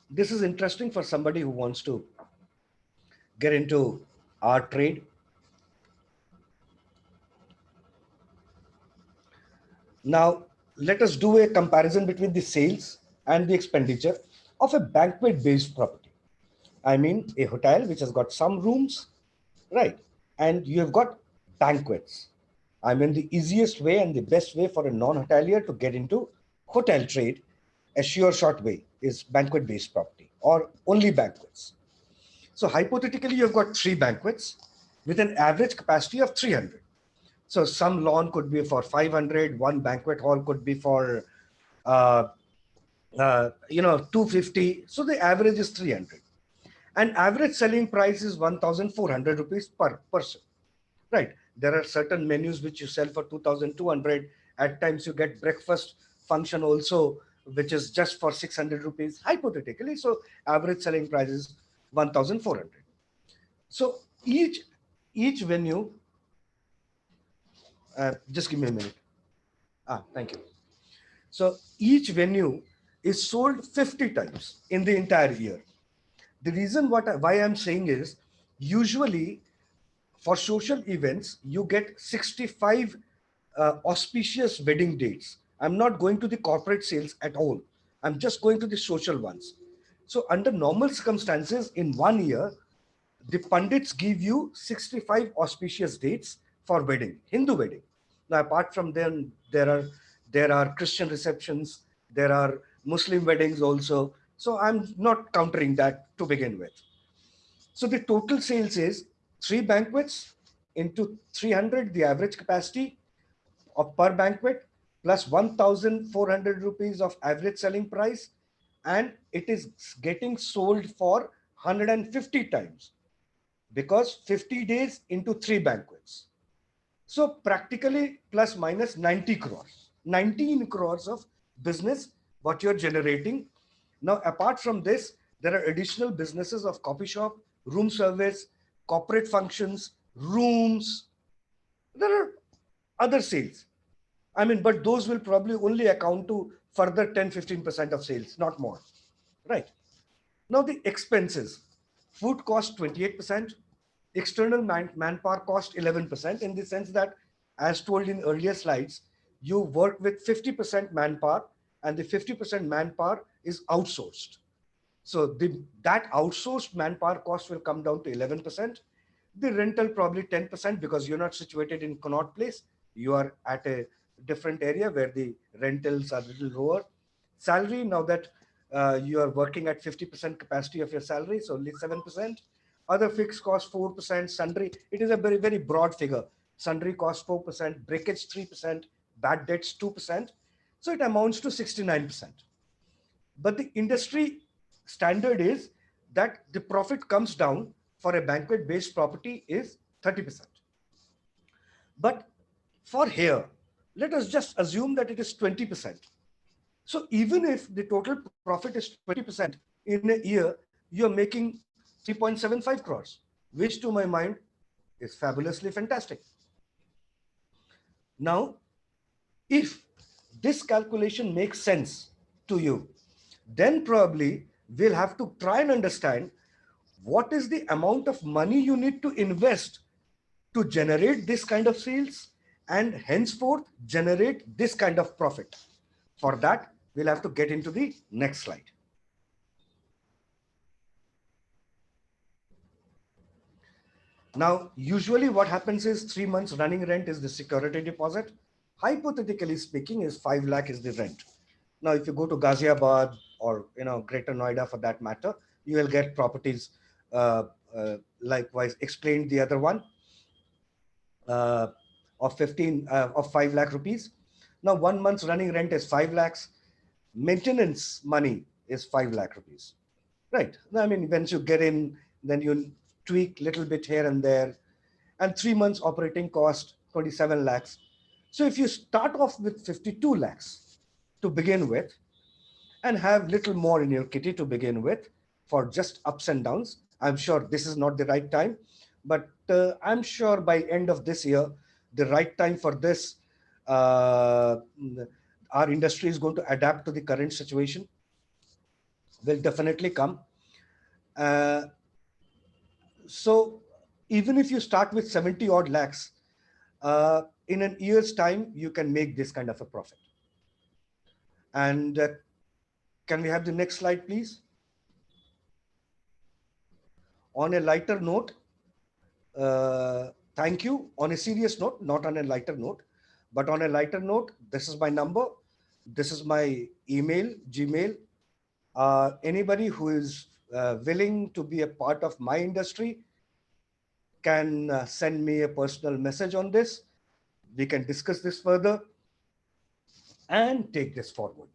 This is interesting for somebody who wants to get into our trade. Now, let us do a comparison between the sales and the expenditure of a banquet-based property. I mean, a hotel which has got some rooms, right? And you have got banquets. I mean, the easiest way and the best way for a non-hotelier to get into hotel trade, a sure short way, is banquet-based property or only banquets. So hypothetically, you've got 3 banquets with an average capacity of 300. So some lawn could be for 500, one banquet hall could be for, uh, 250. So the average is 300. And average selling price is 1,400 rupees per person, right? There are certain menus which you sell for 2,200. At times you get breakfast function also, which is just for 600 rupees, hypothetically. So average selling price is 1,400. So each venue, just give me a minute. Thank you. So each venue is sold 50 times in the entire year. The reason why I'm saying is, usually for social events, you get 65 auspicious wedding dates. I'm not going to the corporate sales at all. I'm just going to the social ones. So under normal circumstances, in 1 year, the pundits give you 65 auspicious dates for wedding, Hindu wedding. Now, apart from them, there are Christian receptions, there are Muslim weddings also. So I'm not countering that to begin with. So the total sales is three banquets into 300, the average capacity of per banquet, plus 1,400 rupees of average selling price, and it is getting sold for 150 times, because 50 days into three banquets. So practically plus minus 90 crores, 19 crores of business what you're generating. Now, apart from this, there are additional businesses of coffee shop, room service, corporate functions, rooms. There are other sales. I mean, but those will probably only account to further 10-15% of sales, not more. Right. Now, the expenses, food cost 28%, external manpower cost 11%, in the sense that, as told in earlier slides, you work with 50% manpower, and the 50% manpower is outsourced. So that outsourced manpower cost will come down to 11%. The rental probably 10%, because you're not situated in Connaught Place. You are at a different area where the rentals are a little lower. Salary, now that you are working at 50% capacity of your salary, so only 7%. Other fixed cost 4%. Sundry, it is a very, very broad figure. Sundry cost 4%, breakage 3%, bad debts 2%. So it amounts to 69%. But the industry standard is that the profit comes down for a banquet based property is 30%. But for here, let us just assume that it is 20%. So even if the total profit is 20% in a year, you're making 3.75 crores, which to my mind is fabulously fantastic. Now, if this calculation makes sense to you, then probably we'll have to try and understand what is the amount of money you need to invest to generate this kind of sales and henceforth generate this kind of profit. For that, we'll have to get into the next slide. Now, usually what happens is 3 months running rent is the security deposit. Hypothetically speaking, is 5 lakh is the rent. Now, if you go to Ghaziabad or Greater Noida for that matter, you will get properties likewise explained the other one of 5 lakh rupees. Now, 1 month's running rent is 5 lakhs. Maintenance money is 5 lakh rupees. Right. I mean, once you get in, then you tweak little bit here and there. And 3 months operating cost, 27 lakhs. So if you start off with 52 lakhs to begin with, and have little more in your kitty to begin with for just ups and downs, I'm sure this is not the right time, but I'm sure by end of this year, the right time for this, our industry is going to adapt to the current situation, will definitely come. So even if you start with 70 odd lakhs, in an year's time, you can make this kind of a profit. And can we have the next slide, please? On a lighter note, thank you. On a serious note, not on a lighter note, but on a lighter note, this is my number. This is my email, Gmail. Anybody who is willing to be a part of my industry can send me a personal message on this. we can discuss this further and take this forward.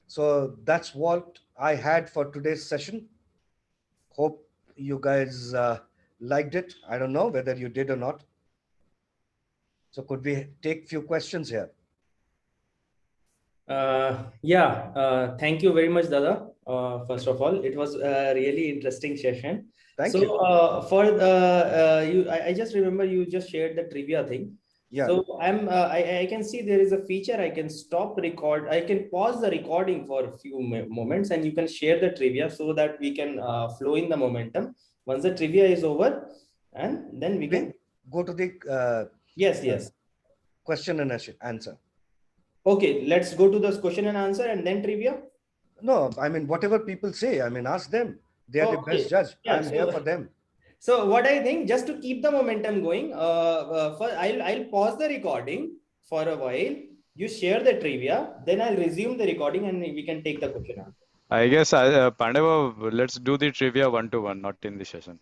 So that's what I had for today's session. Hope you guys liked it. I don't know whether you did or not. So could we take few questions here? Yeah, thank you very much, Dada. First of all, it was a really interesting session. Thank so, you. For you, I just remember you just shared the trivia thing. Yeah. So I can see there is a feature I can stop record. I can pause the recording for a few moments, and you can share the trivia so that we can flow in the momentum. Once the trivia is over, and then we can go to the yes question and answer. Okay, let's go to this question and answer and then trivia. No, I mean, whatever people say, I mean, ask them. They are the best judge. Yeah, I'm here for them. So what I think, just to keep the momentum going, I'll pause the recording for a while. You share the trivia, then I'll resume the recording and we can take the question answer. I guess Pandava, let's do the trivia one-to-one, not in the session.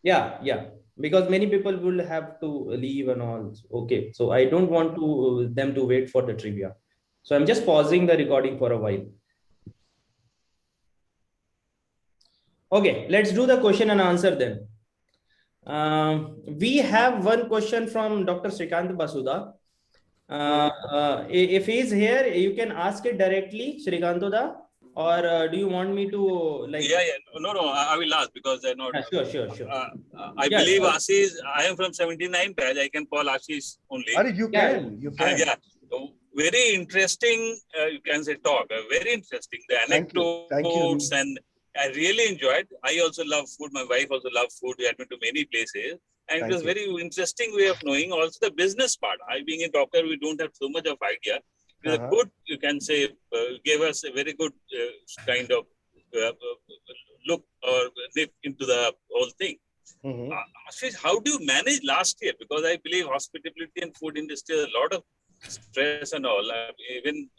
Yeah, because many people will have to leave and all. Okay, so I don't want to them to wait for the trivia. So I'm just pausing the recording for a while. Okay, let's do the question and answer then. We have one question from Dr. Shrikant Basuda. If he's here, you can ask it directly, Srikantoda, or do you want me to like? Yeah. No, I will ask because I know. Sure. I believe Ashish, I am from 79 batch. I can call Ashish only. You can. Yeah. So, very interesting, you can say talk. Very interesting. The anecdotes and I really enjoyed. I also love food. My wife also loves food. We have been to many places. And it was very interesting way of knowing also the business part. I being a doctor, we don't have so much of idea. It was a good, you can say, gave us a very good kind of look or nip into the whole thing. Ashish, how do you manage last year? Because I believe hospitality and food industry has a lot of stress and all. Even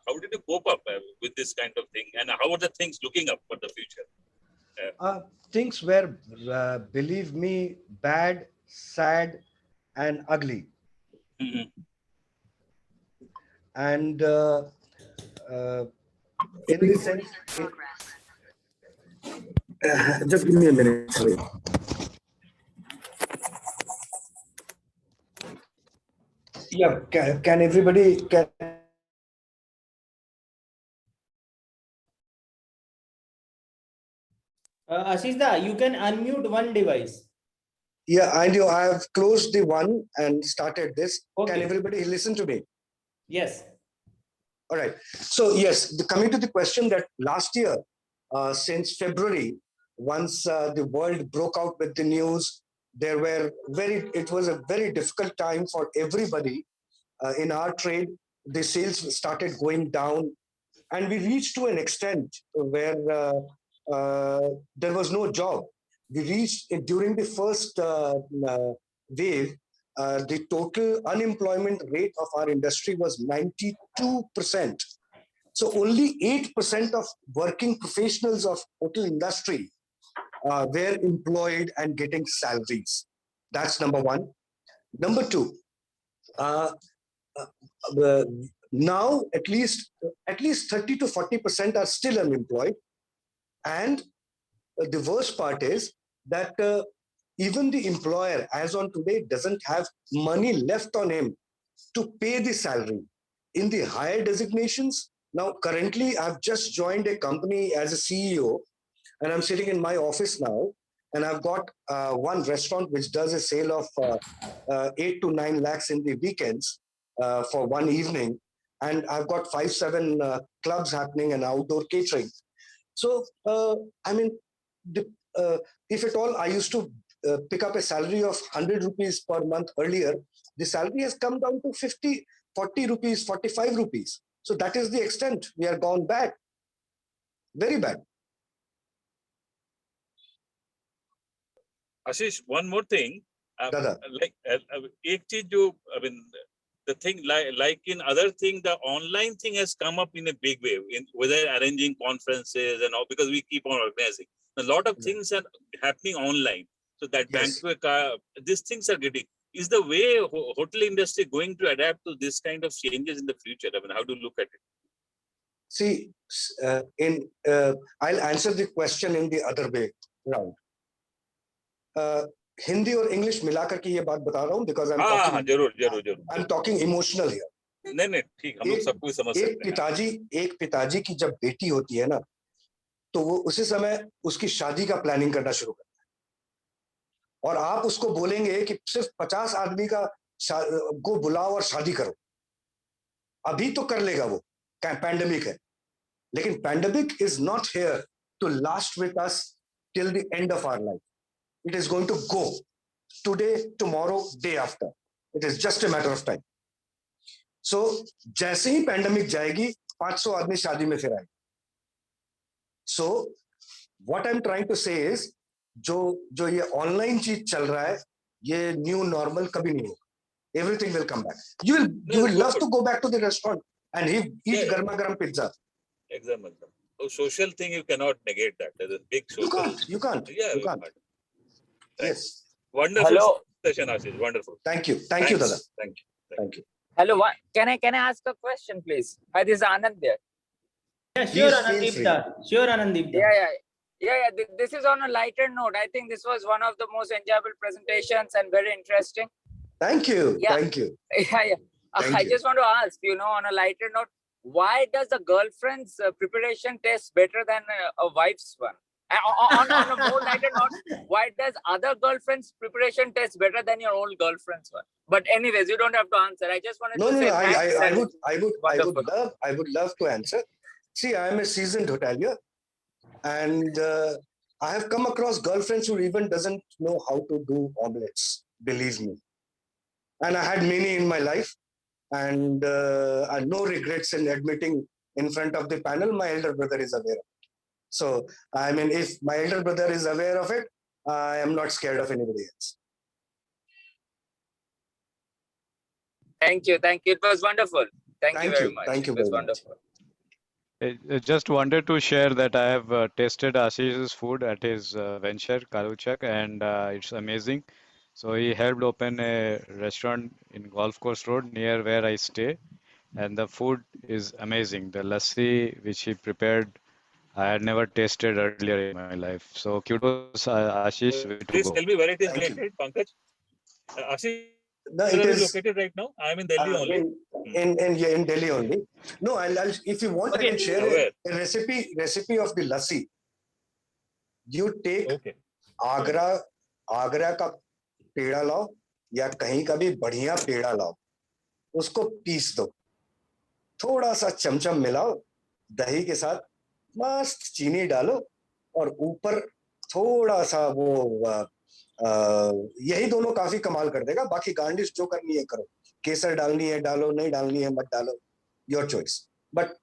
how did you cope up with this kind of thing? And how are the things looking up for the future? Things were, believe me, bad, sad, and ugly. And in this sense, just give me a minute. Sorry. Yeah, can everybody can? Ashishda, you can unmute one device. Yeah, I know. I have closed the one and started this. Okay. Can everybody listen to me? Yes. All right. So yes, coming to the question that last year, since February, once the world broke out with the news, it was a very difficult time for everybody in our trade. The sales started going down, and we reached to an extent where there was no job. We reached during the first wave, the total unemployment rate of our industry was 92%. So only 8% of working professionals of hotel industry were employed and getting salaries. That's number one. Number two, now at least 30 to 40% are still unemployed. And the worst part is that even the employer, as on today, doesn't have money left on him to pay the salary. In the higher designations, now currently I've just joined a company as a CEO, and I'm sitting in my office now, and I've got one restaurant which does a sale of 8 to 9 lakhs in the weekends for one evening, and I've got 5-7 clubs happening and outdoor catering. So, I mean, if at all I used to pick up a salary of 100 rupees per month earlier, the salary has come down to 50, 40 rupees, 45 rupees. So that is the extent we are gone bad. Very bad. Ashish, one more thing. Dada. The thing like in other thing, the online thing has come up in a big way, whether arranging conferences and all, because we keep on organizing. A lot of things are happening online. So that banquet, these things are getting. is the way hotel industry going to adapt to this kind of changes in the future? I mean, how do you look at it? See, I'll answer the question in the other way round. Hindi और English मिलाकर के ये बात बता रहा हूँ because I'm talking emotional here. नहीं ठीक, हम लोग सब कुछ समझ सकते हैं. एक पिताजी की जब बेटी होती है ना, तो वो उसी समय उसकी शादी का प्लानिंग करना शुरू करता है और आप उसको बोलेंगे कि सिर्फ 50 आदमी को बुलाओ और शादी करो, अभी तो कर लेगा वो, पैंडेमिक है, लेकिन pandemic is not here to last with us till the end of our life. It is going to go today, tomorrow, day after. It is just a matter of time. So, जैसे ही pandemic जाएगी, 500 आदमी शादी में फिर आएंगे. So, what I'm trying to say is, जो ये online चीज चल रहा है, ये न्यू नॉर्मल कभी नहीं होगा. Everything will come back. You will love to go back to the restaurant and eat garma garam pizza. Example. So social thing, you cannot negate that. There's a big social. You can't. Yeah, you can't. Yes. Wonderful session, Ashish. Wonderful. Thank you, Dada. Thank you. Hello, can I ask a question, please? Hi, this is Anand there. Yeah, sure, Anandip. Yeah. This is on a lighter note. I think this was one of the most enjoyable presentations and very interesting. Thank you. Yeah. Thank you. Yeah. I just want to ask, on a lighter note, why does a girlfriend's preparation taste better than a wife's one? On a more lighter note, why does other girlfriend's preparation taste better than your own girlfriend's one? But anyways, you don't have to answer. I just wanted to say thanks. I would love to answer. See, I am a seasoned hotelier, and I have come across girlfriends who even doesn't know how to do omelets. Believe me, and I had many in my life, and I have no regrets in admitting in front of the panel. My elder brother is aware of it. So, I mean, if my elder brother is aware of it, I am not scared of anybody else. Thank you. It was wonderful. Thank you very much. Thank you very much. I just wanted to share that I have tasted Ashish's food at his venture, Kaluchak, and it's amazing. So he helped open a restaurant in Golf Course Road near where I stay, and the food is amazing. The lassi which he prepared, I had never tasted earlier in my life. So kudos, Ashish. Please tell me where it is located, Pankaj. Ashish, where is located right now? I am in Delhi only. In Delhi only. No, I'll if you want, I can share a recipe of the lassi. You take Agra का पेड़ा लाओ या कहीं का भी बढ़िया पेड़ा लाओ, उसको piece दो, थोड़ा सा चमचम मिलाओ दही के साथ, मस्त चीनी डालो और ऊपर थोड़ा सा वो यही दोनों काफी कमाल कर देगा. बाकी गार्निश जो करनी है करो, केसर डालनी है डालो, नहीं डालनी है मत डालो, योर चॉइस. बट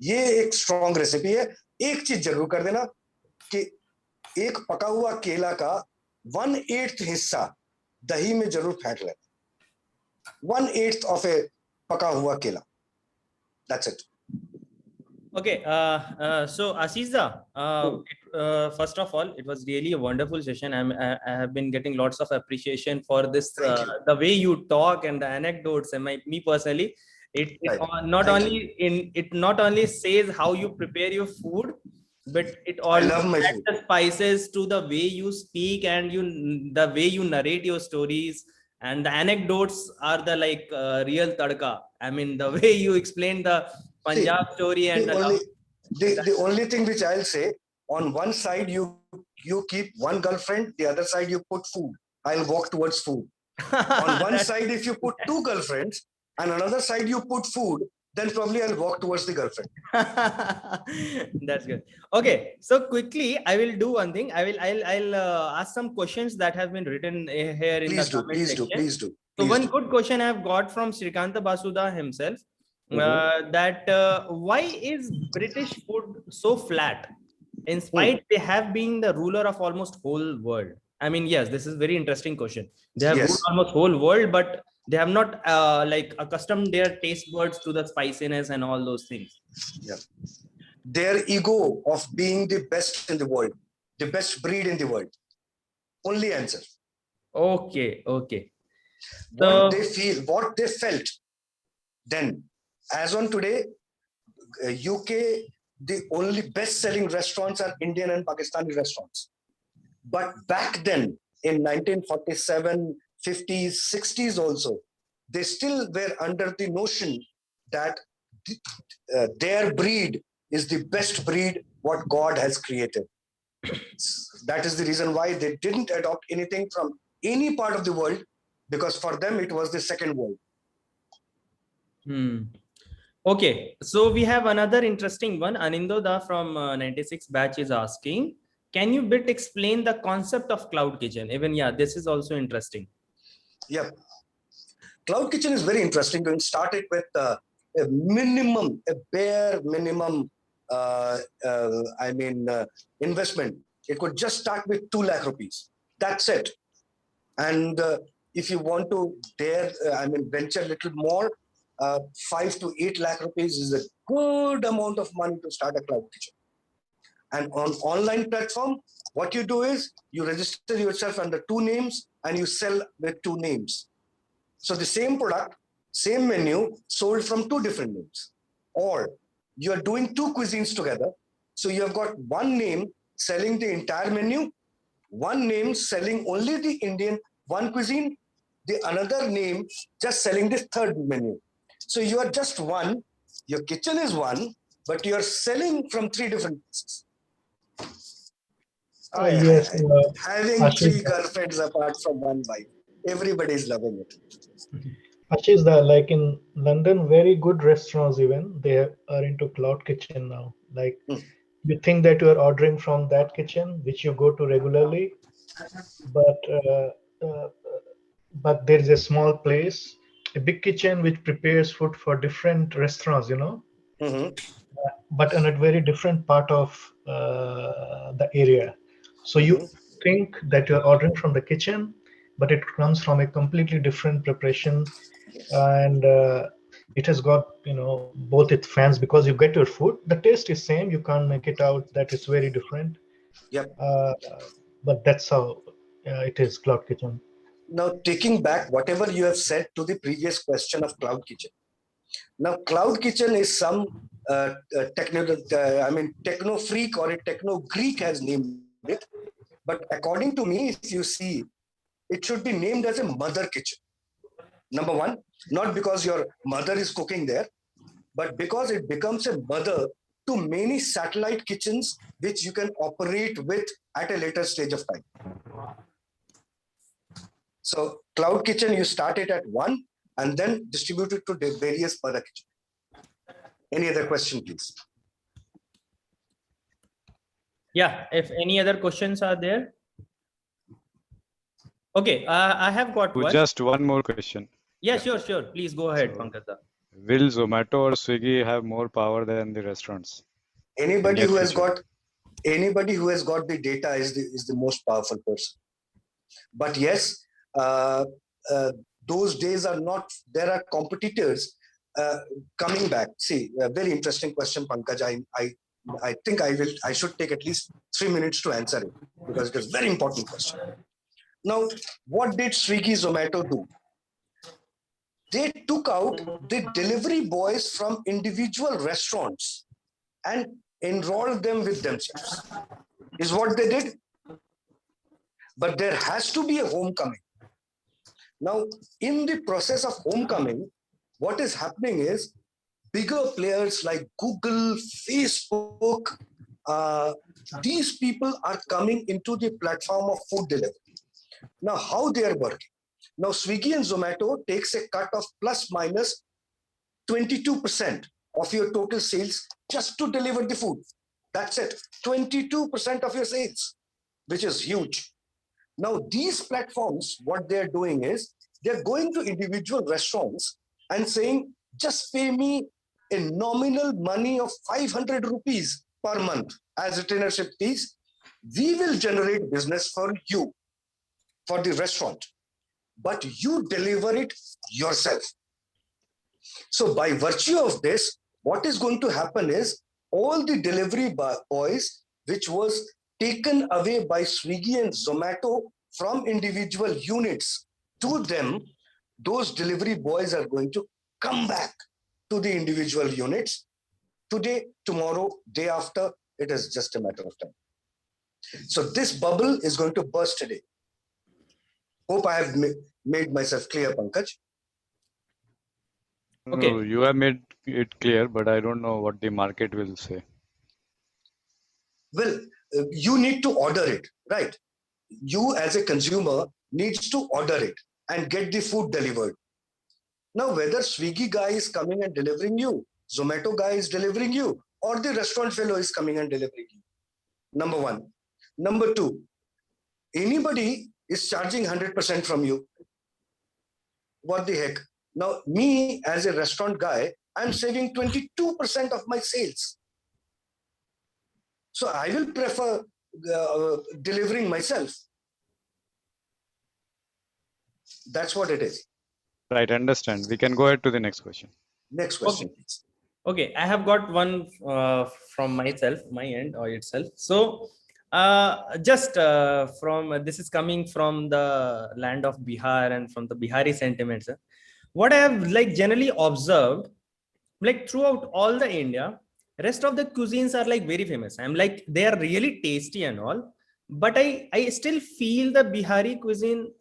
ये एक स्ट्रॉन्ग रेसिपी है. एक चीज जरूर कर देना कि एक पका हुआ केला का 1/8 हिस्सा दही में जरूर फेंक लेना. 1/8 of a पका हुआ केला. That's it. Okay, so Ashish, first of all, it was really a wonderful session. I have been getting lots of appreciation for this, the way you talk and the anecdotes. And me personally, it not only says how you prepare your food, but it also adds the spices to the way you speak and the way you narrate your stories. And the anecdotes are the real tadka. I mean, the way you explain the Punjab story and the only thing which I'll say, on one side you keep one girlfriend, the other side you put food. I'll walk towards food. On one side, if you put 2 girlfriends and another side you put food, then probably I'll walk towards the girlfriend. That's good. Okay, so quickly I will do one thing. I'll ask some questions that have been written here in the comment section. Please do. So one good question I've got from Shrikanta Basuda himself. That why is British food so flat, in spite they have been the ruler of almost whole world? I mean, yes, this is very interesting question. They have ruled almost whole world, but they have not accustomed their taste buds to the spiciness and all those things. Yeah, their ego of being the best in the world, the best breed in the world. Only answer. Okay. What they feel, what they felt then. As on today, UK, the only best-selling restaurants are Indian and Pakistani restaurants. But back then, in 1947, 50s, 60s also, they still were under the notion that their breed is the best breed what God has created. That is the reason why they didn't adopt anything from any part of the world, because for them it was the second world. Okay, so we have another interesting one. Anindoda from 96 batch is asking, can you bit explain the concept of cloud kitchen? Even this is also interesting. Yep. Cloud kitchen is very interesting. You start it with a bare minimum, investment. It could just start with 2 lakh rupees. That's it. And if you want to venture a little more, 5 to 8 lakh rupees is a good amount of money to start a cloud kitchen. And on online platform, what you do is you register yourself under 2 names and you sell with 2 names. So the same product, same menu, sold from 2 different names. Or you're doing 2 cuisines together. So you have got 1 name selling the entire menu, 1 name selling only the Indian 1 cuisine, the another name just selling the 3rd menu. So you are just one, your kitchen is one, but you are selling from 3 different places. Yes, having 3 girlfriends apart from 1 wife. Everybody is loving it. Ashish, like in London, very good restaurants even, they are into cloud kitchen now. Like you think that you are ordering from that kitchen, which you go to regularly, but there is a small place, a big kitchen which prepares food for different restaurants, but in a very different part of the area. So you think that you're ordering from the kitchen, but it comes from a completely different preparation, and it has got both its fans, because you get your food, the taste is same, you can't make it out that it's very different. Yep. But that's how it is, cloud kitchen. Now, taking back whatever you have said to the previous question of cloud kitchen. Now, cloud kitchen is some techno freak or a techno Greek has named it. But according to me, if you see, it should be named as a mother kitchen. Number 1, not because your mother is cooking there, but because it becomes a mother to many satellite kitchens which you can operate with at a later stage of time. So cloud kitchen, you start it at 1 and then distribute it to the various mother kitchen. Any other question, please? Yeah, if any other questions are there. Okay, I have got one. Just one more question. Yeah, sure. Please go ahead, Pankaj. Will Zomato or Swiggy have more power than the restaurants? Anybody who has got the data is the most powerful person. But yes, those days are not. There are competitors coming back. See, a very interesting question, Pankaj. I think I should take at least 3 minutes to answer it, because it is a very important question. Now, what did Swiggy Zomato do? They took out the delivery boys from individual restaurants and enrolled them with themselves. Is what they did. But there has to be a homecoming. Now, in the process of homecoming, what is happening is bigger players like Google, Facebook, these people are coming into the platform of food delivery. Now, how they are working? Now, Swiggy and Zomato takes a cut of plus minus 22% of your total sales just to deliver the food. That's it. 22% of your sales, which is huge. Now, these platforms, what they're doing is they're going to individual restaurants and saying, just pay me a nominal money of 500 rupees per month as retainership fees. We will generate business for you, for the restaurant, but you deliver it yourself. So by virtue of this, what is going to happen is all the delivery boys, which was taken away by Swiggy and Zomato from individual units to them, those delivery boys are going to come back to the individual units. Today, tomorrow, day after, it is just a matter of time. So this bubble is going to burst today. Hope I have made myself clear, Pankaj. Okay. No, you have made it clear, but I don't know what the market will say. Well, you need to order it, right? You as a consumer needs to order it and get the food delivered. Now, whether Swiggy guy is coming and delivering you, Zomato guy is delivering you, or the restaurant fellow is coming and delivering you. Number one. Number two, anybody is charging 100% from you. What the heck? Now, me as a restaurant guy, I'm saving 22% of my sales. So I will prefer delivering myself. That's what it is. Right, understand. We can go ahead to the next question. Next question, Okay. please. Okay, I have got one from myself, my end or itself. So just from this is coming from the land of Bihar and from the Bihari sentiments. What I have like generally observed, like throughout all the India, rest of the cuisines are like very famous. I'm like they are really tasty and all, but I still feel the Bihari cuisine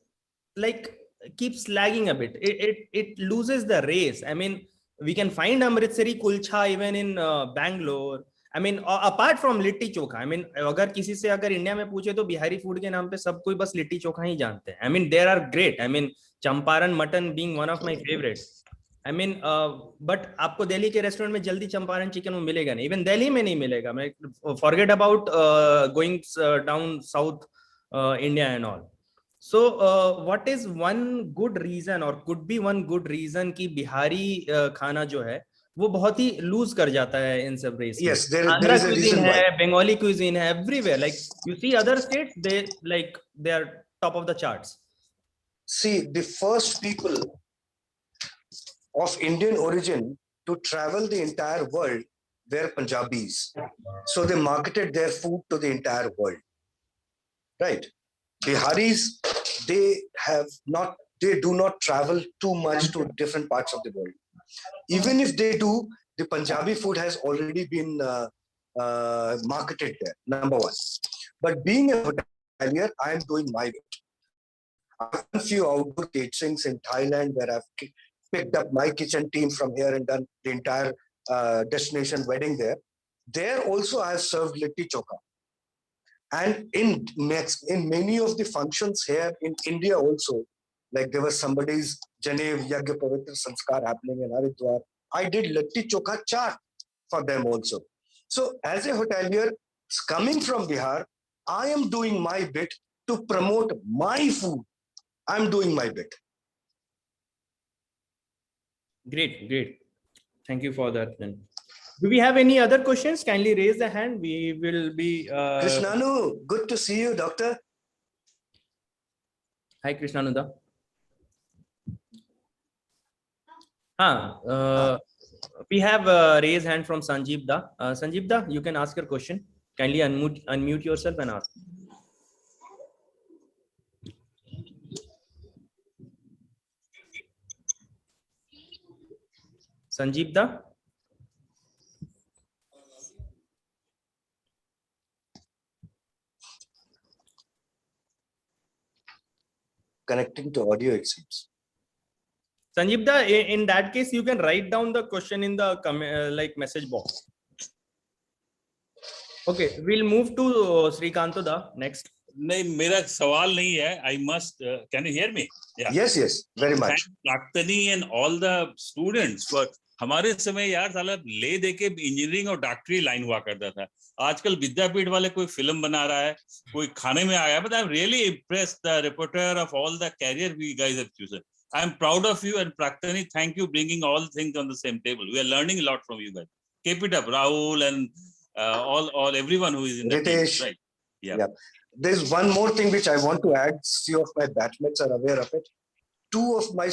like keeps lagging a bit. It loses the race. I mean, we can find Amritsari kulcha even in Bangalore. I mean, apart from litti chokha, I mean, अगर किसी से अगर India में पूछे तो Bihari food के नाम पे सब कोई बस लिट्टी चोखा ही जानते हैं. I mean, there are great. I mean, Champaran mutton being one of my favorites. I mean, but आपको दिल्ली के रेस्टोरेंट में जल्दी चंपारण चिकन मिलेगा नहीं. Even दिल्ली में नहीं मिलेगा. मैं forget about going down south India and all. So what is one good reason or could be one good reason कि बिहारी खाना जो है वो बहुत ही लूज कर जाता है इन सब रेस में. Yes, there Andhra is a cuisine reason है, why. बंगाली cuisine है, everywhere. Like you see other states, they are top of the charts. See, the first people of Indian origin to travel the entire world were Punjabis. So they marketed their food to the entire world. Right? Biharis, they do not travel too much to different parts of the world. Even if they do, the Punjabi food has already been marketed there, number one. But being a hotelier, I am doing my bit. I've done a few outdoor caterings in Thailand where I've picked up my kitchen team from here and done the entire destination wedding there. There also I have served litti chokha. And in many of the functions here in India also, like there was somebody's Janev Yagya Pavitra Sanskar happening in Haridwar, I did litti chokha chaat for them also. So as a hotelier coming from Bihar, I am doing my bit to promote my food. I'm doing my bit. Great. Thank you for that. Then, do we have any other questions? Kindly raise the hand. We will be. Krishnanu, good to see you, doctor. Hi, Krishnanu. We have a raised hand from Sanjeev Da. Sanjeev Da, you can ask your question. Kindly unmute yourself and ask. Sanjeev Da. Connecting to audio, it seems. Sanjeev Da, in that case, you can write down the question in the like message box. Okay, we'll move to Srikanto Da next. नहीं, मेरा सवाल नहीं है. I must. Can you hear me? Yeah. Yes, very much. Thank Praktani and all the students for. हमारे समय यार साला ले दे के इंजीनियरिंग और डॉक्टरी लाइन हुआ करता था. आजकल विद्यापीठ वाले कोई फिल्म बना रहा है, कोई खाने में आया. But I'm really impressed the repertoire of all the career we guys have chosen. I'm proud of you and Praktani. Thank you bringing all things on the same table. We are learning a lot from you guys. Keep it up, Rahul and all everyone who is in the team. Right? Yeah. There's one more thing which I want to add. Few of my batchmates are aware of it. 2 of my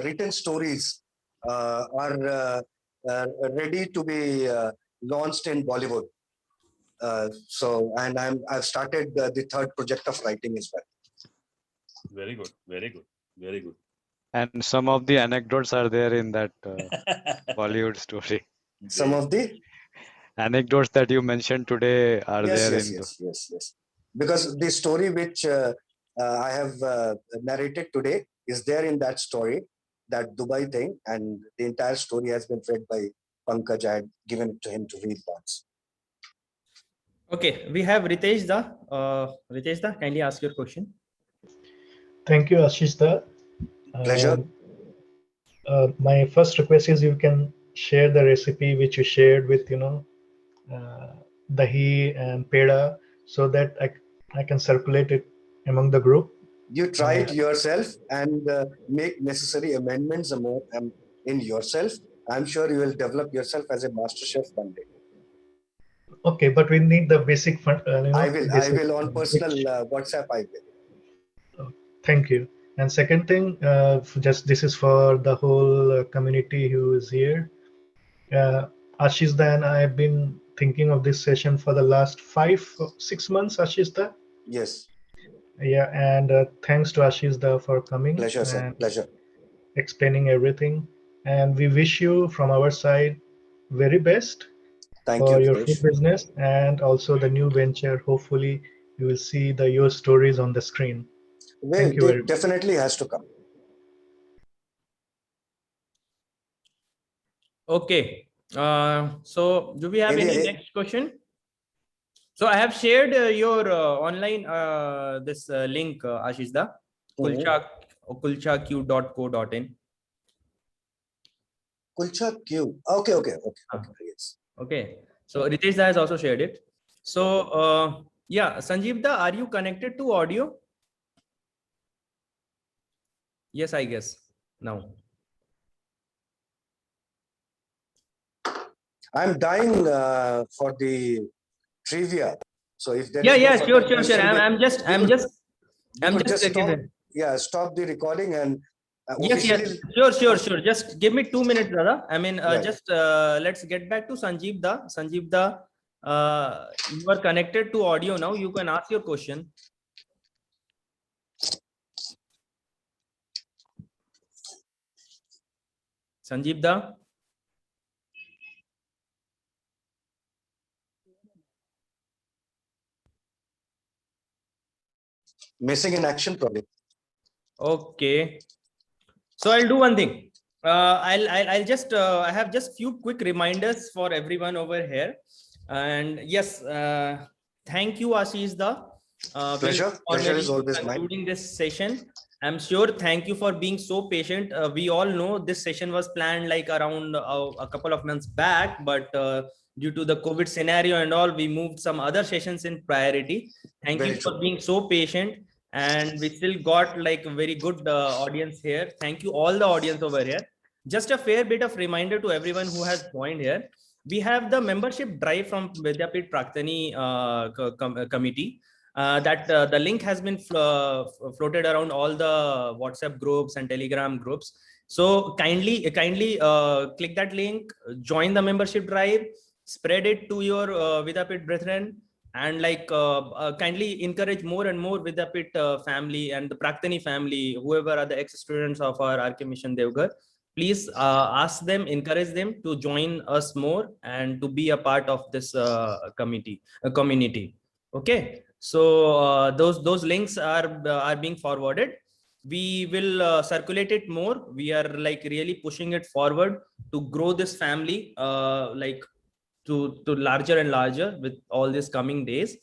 written stories are ready to be launched in Bollywood. And I've started the 3rd project of writing as well. Very good. And some of the anecdotes are there in that Bollywood story. Some of the anecdotes that you mentioned today are yes, there yes, in yes. Because the story which I have narrated today is there in that story, that Dubai thing, and the entire story has been read by Pankaj. I had given it to him to read once. Okay, we have Ritesh Da. Ritesh Da, kindly ask your question. Thank you, Ashish Da. Pleasure. My first request is you can share the recipe which you shared with, dahi and peda, so that I can circulate it among the group. You try it yourself and make necessary amendments in yourself. I'm sure you will develop yourself as a master chef one day. Okay, but we need the basic fund. I will on personal WhatsApp. I will. Thank you. And second thing, just this is for the whole community who is here. Ashish Da and I have been thinking of this session for the last 5-6 months, Ashish Da. Yes. Yeah, and thanks to Ashish Da for coming. Pleasure, sir. Pleasure. Explaining everything. And we wish you from our side very best for your food business and also the new venture. Hopefully, you will see your stories on the screen. Thank you very much. Definitely has to come. Okay. So do we have any next question? So I have shared your online this link, Ashish Da, kulchaq.co.in. Kulcha Q. Okay. Yes. Okay. So Ritesh Da has also shared it. So yeah, Sanjeev Da, are you connected to audio? Yes, I guess now. I'm dying for the trivia. So if there sure. I'm just stop the recording and yes. Sure. Just give me 2 minutes, brother. I mean, just let's get back to Sanjeev Da. Sanjeev Da, you are connected to audio now. You can ask your question. Sanjeev Da. Missing in action probably. Okay. So I'll do one thing. I'll just I have just few quick reminders for everyone over here. And yes, thank you, Ashish Da. Pleasure is always mine. Concluding this session. I'm sure. Thank you for being so patient. We all know this session was planned like around a couple of months back, but due to the COVID scenario and all, we moved some other sessions in priority. Thank you for being so patient. And we still got like a very good audience here. Thank you all the audience over here. Just a fair bit of reminder to everyone who has joined here. We have the membership drive from Vidyapit Praktani committee. The link has been floated around all the WhatsApp groups and Telegram groups. So kindly click that link, join the membership drive, spread it to your Vidyapit brethren, and like kindly encourage more and more Vidyapit family and the Praktani family, whoever are the ex-students of our RK Mission Devgarh. Please ask them, encourage them to join us more and to be a part of this community. Okay. So those links are being forwarded. We will circulate it more. We are like really pushing it forward to grow this family like to larger and larger with all these coming days.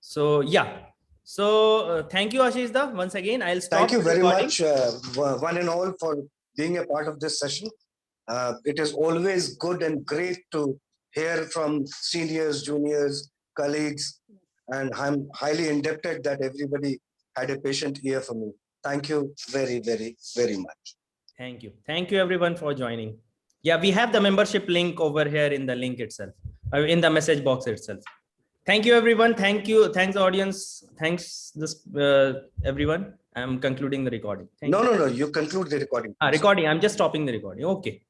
So yeah. So thank you, Ashish Da. Once again, I'll stop. Thank you very much, one and all, for being a part of this session. It is always good and great to hear from seniors, juniors, colleagues, and I'm highly indebted that everybody had a patient ear for me. Thank you very, very, very much. Thank you. Thank you everyone for joining. Yeah, we have the membership link over here in the link itself, in the message box itself. Thank you everyone. Thank you. Thanks audience. Thanks everyone. I'm concluding the recording. No. You conclude the recording. Recording. I'm just stopping the recording. Okay.